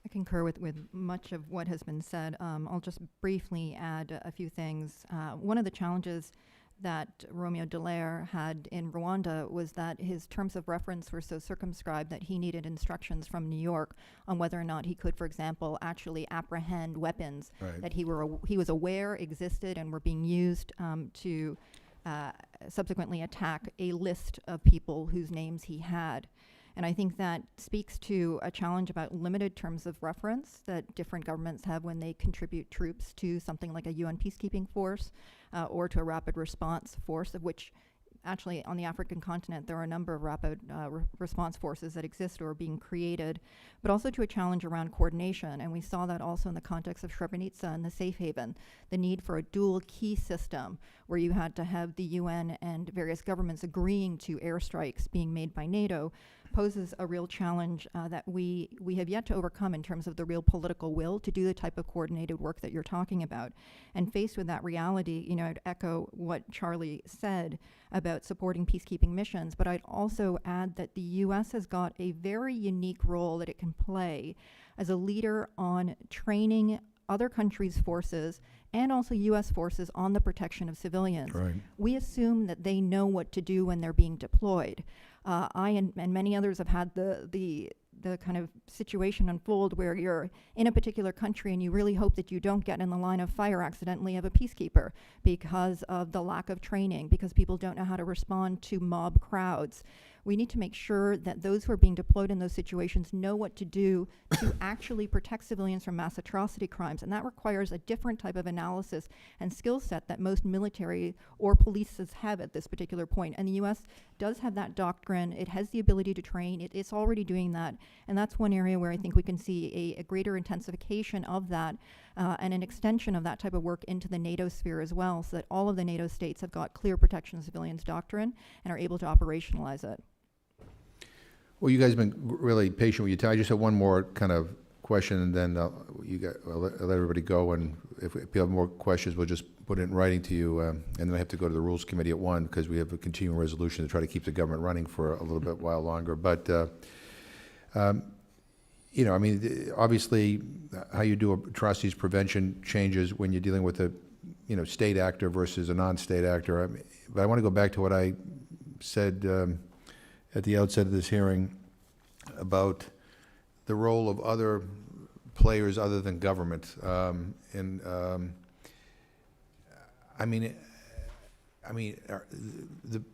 I concur with much of what has been said. I'll just briefly add a few things. One of the challenges that Romeo Dallaire had in Rwanda was that his terms of reference were so circumscribed that he needed instructions from New York on whether or not he could, for example, actually apprehend weapons Right. that he was aware existed and were being used to subsequently attack a list of people whose names he had. And I think that speaks to a challenge about limited terms of reference that different governments have when they contribute troops to something like a UN peacekeeping force or to a rapid response force, of which actually on the African continent there are a number of rapid response forces that exist or are being created, but also to a challenge around coordination. And we saw that also in the context of Srebrenica and the safe haven, the need for a dual key system where you had to have the UN and various governments agreeing to airstrikes being made by NATO poses a real challenge that we have yet to overcome in terms of the real political will to do the type of coordinated work that you're talking about. And faced with that reality, I'd echo what Charlie said about supporting peacekeeping missions, but I'd also add that the U.S. has got a very unique role that it can play as a leader on training other countries' forces and also U.S. forces on the protection of civilians. Right. We assume that they know what to do when they're being deployed. I and many others have had the kind of situation unfold where you're in a particular country and you really hope that you don't get in the line of fire accidentally of a peacekeeper because of the lack of training, because people don't know how to respond to mob crowds. We need to make sure that those who are being deployed in those situations know what to do to actually protect civilians from mass atrocity crimes. And that requires a different type of analysis and skill set that most military or polices have at this particular point. And the U.S. does have that doctrine. It has the ability to train. It's already doing that. And that's one area where I think we can see a greater intensification of that and an extension of that type of work into the NATO sphere as well, so that all of the NATO states have got clear protection of civilians doctrine and are able to operationalize it. Well, you guys have been really patient with your time. I just have one more kind of question, and then I'll let everybody go. And if you have more questions, we'll just put it in writing to you. And then I have to go to the Rules Committee at 1 because we have a continuing resolution to try to keep the government running for a little bit while longer. But, obviously, how you do atrocities prevention changes when you're dealing with a, state actor versus a non-state actor. But I want to go back to what I said at the outset of this hearing about the role of other players other than government. The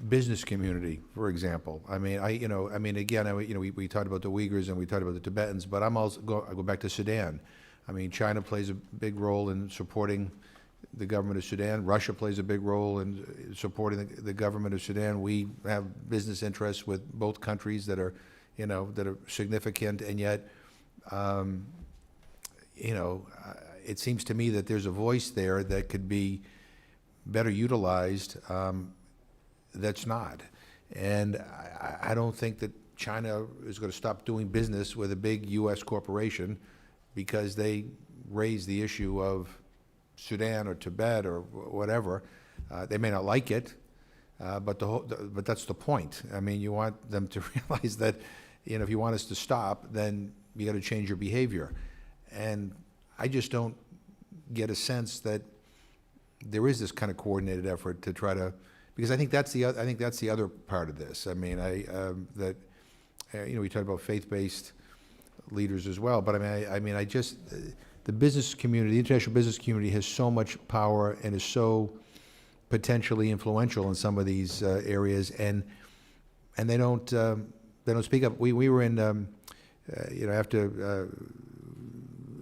business community, for example. We talked about the Uyghurs and we talked about the Tibetans, but I go back to Sudan. China plays a big role in supporting the government of Sudan. Russia plays a big role in supporting the government of Sudan. We have business interests with both countries that are significant, and yet, it seems to me that there's a voice there that could be better utilized. That's not, and I don't think that China is going to stop doing business with a big U.S. corporation because they raise the issue of Sudan or Tibet or whatever. They may not like it, but that's the point. You want them to realize that, if you want us to stop, then you got to change your behavior. And I just don't get a sense that there is this kind of coordinated effort to try to, because I think that's the other part of this. I mean, we talked about faith-based leaders as well, but the business community, the international business community has so much power and is so potentially influential in some of these areas, and they don't speak up. We were in, after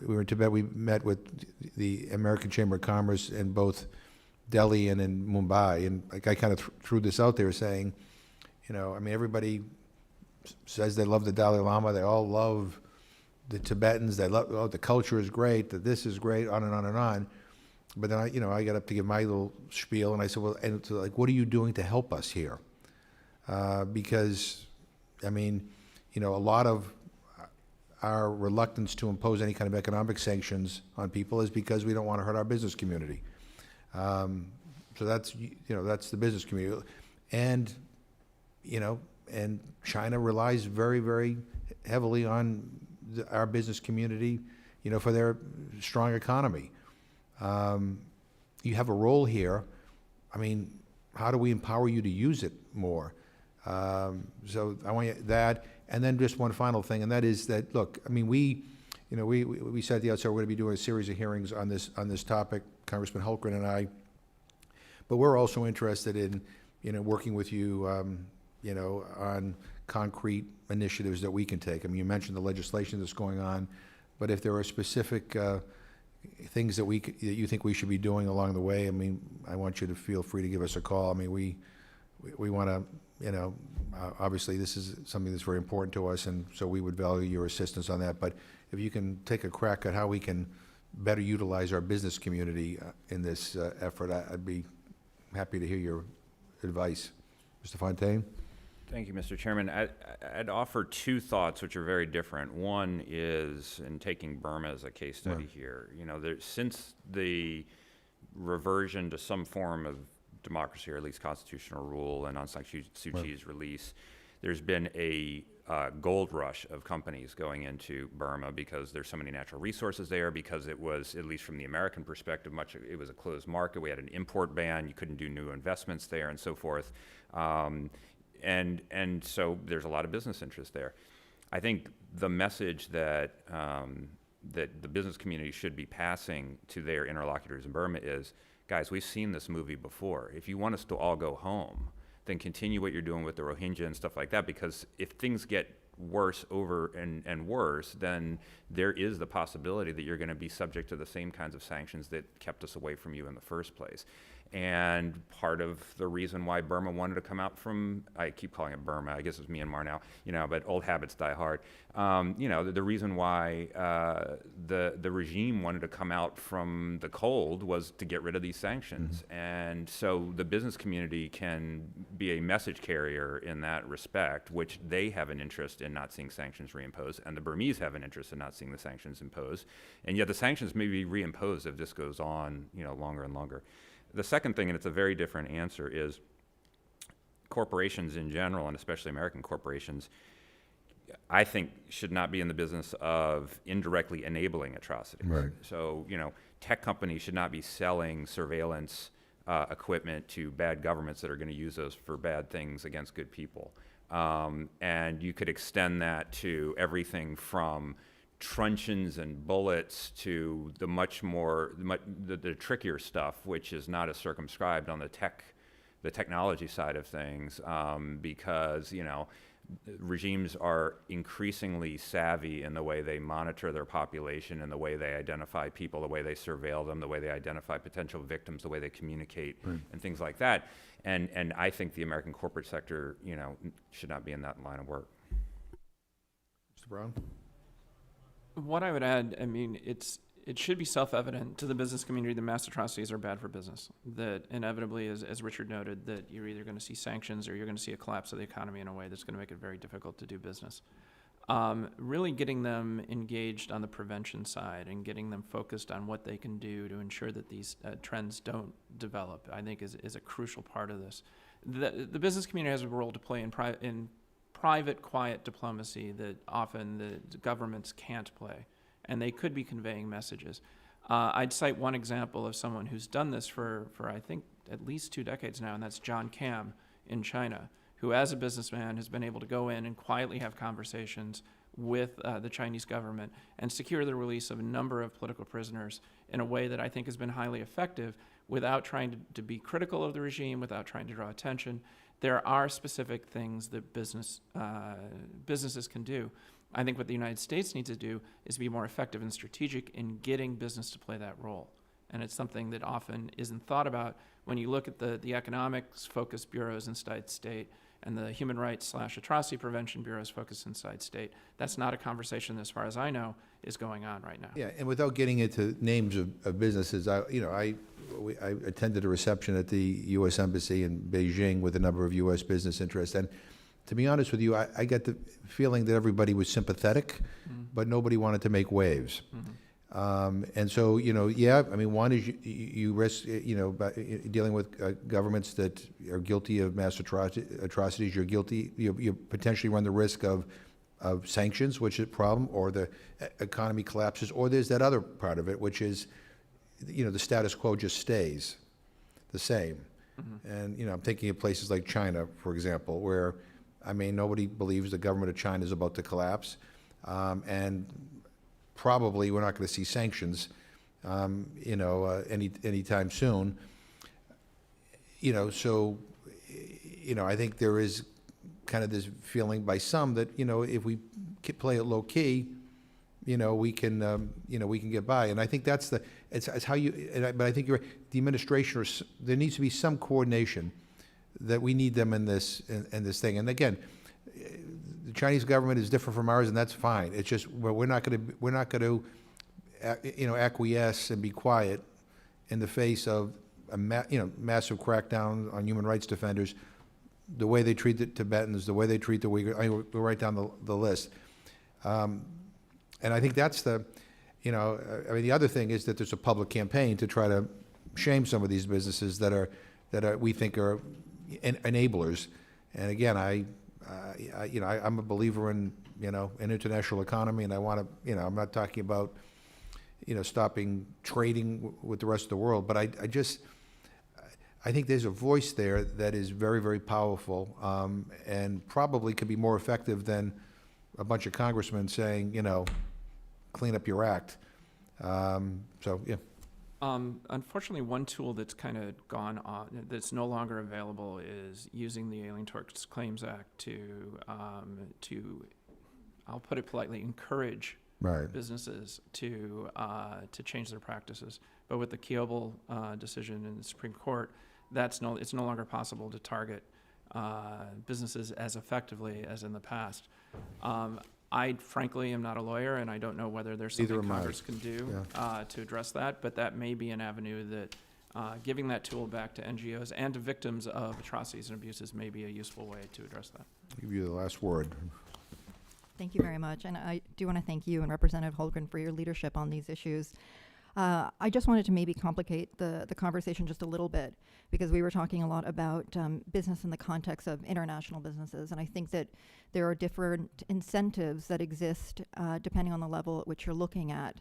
we were in Tibet, we met with the American Chamber of Commerce in both Delhi and in Mumbai, and I kind of threw this out there saying, everybody says they love the Dalai Lama, they all love the Tibetans, they love, oh, the culture is great, that this is great, on and on and on. But then I got up to give my little spiel, and I said, well, and so, what are you doing to help us here? Because, a lot of our reluctance to impose any kind of economic sanctions on people is because we don't want to hurt our business community. So that's the business community, and China relies very, very heavily on our business community, for their strong economy. You have a role here. How do we empower you to use it more? So I want that, and then just one final thing, and that is that, look, we said at the outset we're going to be doing a series of hearings on this topic, Congressman Hultgren and I, but we're also interested in working with you on concrete initiatives that we can take. You mentioned the legislation that's going on, but if there are specific things that you think we should be doing along the way, I want you to feel free to give us a call. We want to, obviously this is something that's very important to us, and so we would value your assistance on that. But if you can take a crack at how we can better utilize our business community in this effort, I'd be happy to hear your advice. Mr. Fontaine? Thank you, Mr. Chairman. I'd offer two thoughts which are very different. One is, in taking Burma as a case study here, since the reversion to some form of democracy, or at least constitutional rule, and Aung San Suu Kyi's release, there's been a gold rush of companies going into Burma because there's so many natural resources there, because it was, at least from the American perspective, it was a closed market. We had an import ban. You couldn't do new investments there and so forth. And so there's a lot of business interest there. I think the message that that the business community should be passing to their interlocutors in Burma is, guys, we've seen this movie before. If you want us to all go home, then continue what you're doing with the Rohingya and stuff like that, because if things get worse and worse, then there is the possibility that you're going to be subject to the same kinds of sanctions that kept us away from you in the first place. And part of the reason why Burma wanted to come out from, I keep calling it Burma, I guess it's Myanmar now, but old habits die hard. The reason why the regime wanted to come out from the cold was to get rid of these sanctions. Mm-hmm. And so the business community can be a message carrier in that respect, which they have an interest in not seeing sanctions reimposed, and the Burmese have an interest in not seeing the sanctions imposed. And yet the sanctions may be reimposed if this goes on, longer and longer. The second thing, and it's a very different answer, is corporations in general, and especially American corporations, I think should not be in the business of indirectly enabling atrocities. Right. So, tech companies should not be selling surveillance equipment to bad governments that are going to use those for bad things against good people. And you could extend that to everything from truncheons and bullets to the the trickier stuff, which is not as circumscribed on the technology side of things, because regimes are increasingly savvy in the way they monitor their population, and the way they identify people, the way they surveil them, the way they identify potential victims, the way they communicate, and things like that. And I think the American corporate sector, should not be in that line of work. Mr. Brown? What I would add, it should be self-evident to the business community that mass atrocities are bad for business. That inevitably, as Richard noted, that you're either going to see sanctions or you're going to see a collapse of the economy in a way that's going to make it very difficult to do business. Really getting them engaged on the prevention side and getting them focused on what they can do to ensure that these trends don't develop, I think is a crucial part of this. The business community has a role to play in private, quiet diplomacy that often the governments can't play, and they could be conveying messages. I'd cite one example of someone who's done this for I think at least 2 decades now, and that's John Cam in China, who as a businessman has been able to go in and quietly have conversations with the Chinese government and secure the release of a number of political prisoners in a way that I think has been highly effective without trying to be critical of the regime, without trying to draw attention. There are specific things that businesses can do. I think what the United States needs to do is be more effective and strategic in getting business to play that role. And it's something that often isn't thought about when you look at the economics-focused bureaus inside state and the human rights/atrocity prevention bureaus focused inside state. That's not a conversation, as far as I know, is going on right now. Yeah, and without getting into names of businesses, I attended a reception at the U.S. Embassy in Beijing with a number of U.S. business interests, and to be honest with you, I got the feeling that everybody was sympathetic, but nobody wanted to make waves. And so, yeah, I mean, one is you risk, by dealing with governments that are guilty of mass atrocities. You potentially run the risk of sanctions, which is a problem, or the economy collapses, or there's that other part of it, which is, the status quo just stays the same. And, I'm thinking of places like China, for example, where, nobody believes the government of China is about to collapse, and probably we're not going to see sanctions, anytime soon. So, I think there is kind of this feeling by some that, if we play it low key, we can get by. And I think that's it's how you. But I think you're right. The administration, there needs to be some coordination. That we need them in this thing. And again, the Chinese government is different from ours, and that's fine. It's just we're not going to acquiesce and be quiet in the face of a massive crackdown on human rights defenders, the way they treat the Tibetans, the way they treat the Uyghurs. We'll write down the list. And I think that's the other thing is that there's a public campaign to try to shame some of these businesses that we think are enablers. And again, I'm a believer in an international economy, and I want to I'm not talking about stopping trading with the rest of the world, but I think there's a voice there that is very, very powerful, and probably could be more effective than a bunch of congressmen saying clean up your act. So yeah. Unfortunately, one tool that's kind of gone on, that's no longer available, is using the Alien Tort Claims Act to I'll put it politely, encourage businesses to change their practices. But with the Kiobel decision in the Supreme Court, it's no longer possible to target businesses as effectively as in the past. I frankly am not a lawyer, and I don't know whether there's something Congress can do to address that, but that may be an avenue that giving that tool back to NGOs and to victims of atrocities and abuses may be a useful way to address that. I'll give you the last word. Thank you very much. And I do want to thank you and Representative Holgren for your leadership on these issues. I just wanted to maybe complicate the conversation just a little bit, because we were talking a lot about business in the context of international businesses. And I think that there are different incentives that exist depending on the level at which you're looking at.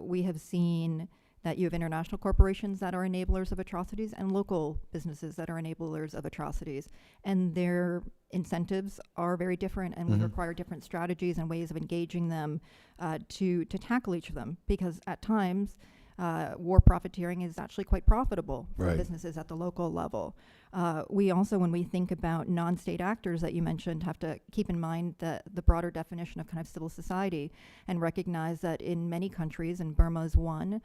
We have seen that you have international corporations that are enablers of atrocities and local businesses that are enablers of atrocities. And their incentives are very different, and we require different strategies and ways of engaging them to tackle each of them, because at times war profiteering is actually quite profitable for businesses at the local level. We also, when we think about non-state actors that you mentioned, have to keep in mind the broader definition of kind of civil society, and recognize that in many countries, and Burma is one,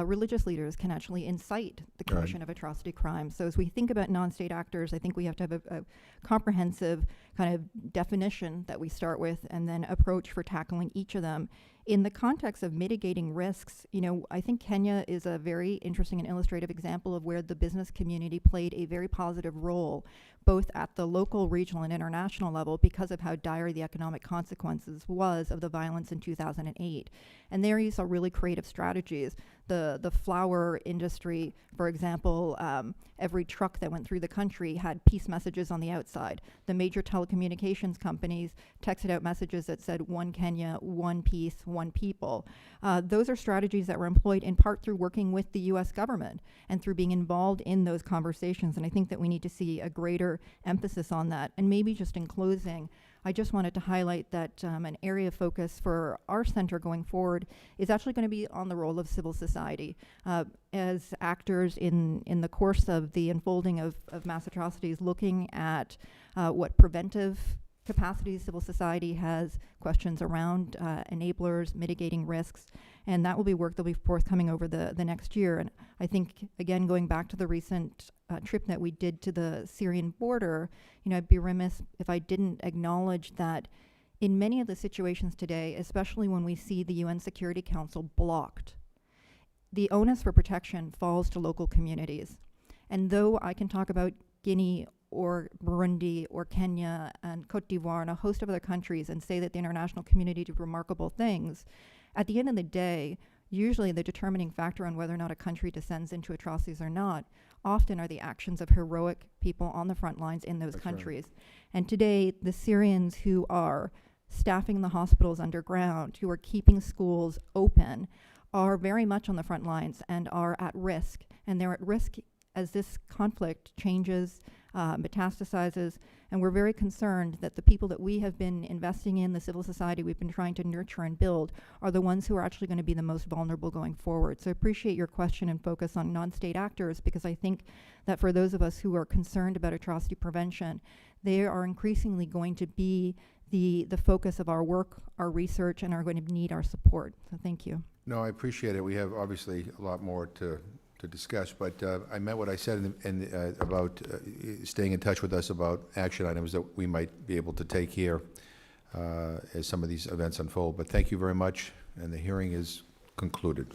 religious leaders can actually incite the commission of atrocity crimes. So as we think about non-state actors, I think we have to have a comprehensive kind of definition that we start with, and then approach for tackling each of them. In the context of mitigating risks, I think Kenya is a very interesting and illustrative example of where the business community played a very positive role, both at the local, regional, and international level, because of how dire the economic consequences was of the violence in 2008. And there you saw really creative strategies. the flower industry, for example, every truck that went through the country had peace messages on the outside. The major telecommunications companies texted out messages that said one Kenya, one peace, one people. Those are strategies that were employed in part through working with the U.S. government and through being involved in those conversations. And I think that we need to see a greater emphasis on that. And maybe just in closing, I just wanted to highlight that an area of focus for our center going forward is actually going to be on the role of civil society. As actors in the course of the unfolding of mass atrocities, looking at what preventive capacities civil society has, questions around enablers, mitigating risks, and that will be work that will be forthcoming over the next year. And I think, again, going back to the recent trip that we did to the Syrian border, I'd be remiss if I didn't acknowledge that in many of the situations today, especially when we see the UN Security Council blocked, the onus for protection falls to local communities. And though I can talk about Guinea or Burundi or Kenya and Cote d'Ivoire and a host of other countries and say that the international community did remarkable things, at the end of the day, usually the determining factor on whether or not a country descends into atrocities or not often are the actions of heroic people on the front lines in those countries. And today, the Syrians who are staffing the hospitals underground, who are keeping schools open, are very much on the front lines and are at risk. And they're at risk as this conflict changes, metastasizes, and we're very concerned that the people that we have been investing in, the civil society we've been trying to nurture and build, are the ones who are actually going to be the most vulnerable going forward. So I appreciate your question and focus on non-state actors, because I think that for those of us who are concerned about atrocity prevention, they are increasingly going to be the focus of our work, our research, and are going to need our support. So thank you. No, I appreciate it. We have obviously a lot more to discuss, but I meant what I said about staying in touch with us about action items that we might be able to take here as some of these events unfold. But thank you very much, and the hearing is concluded.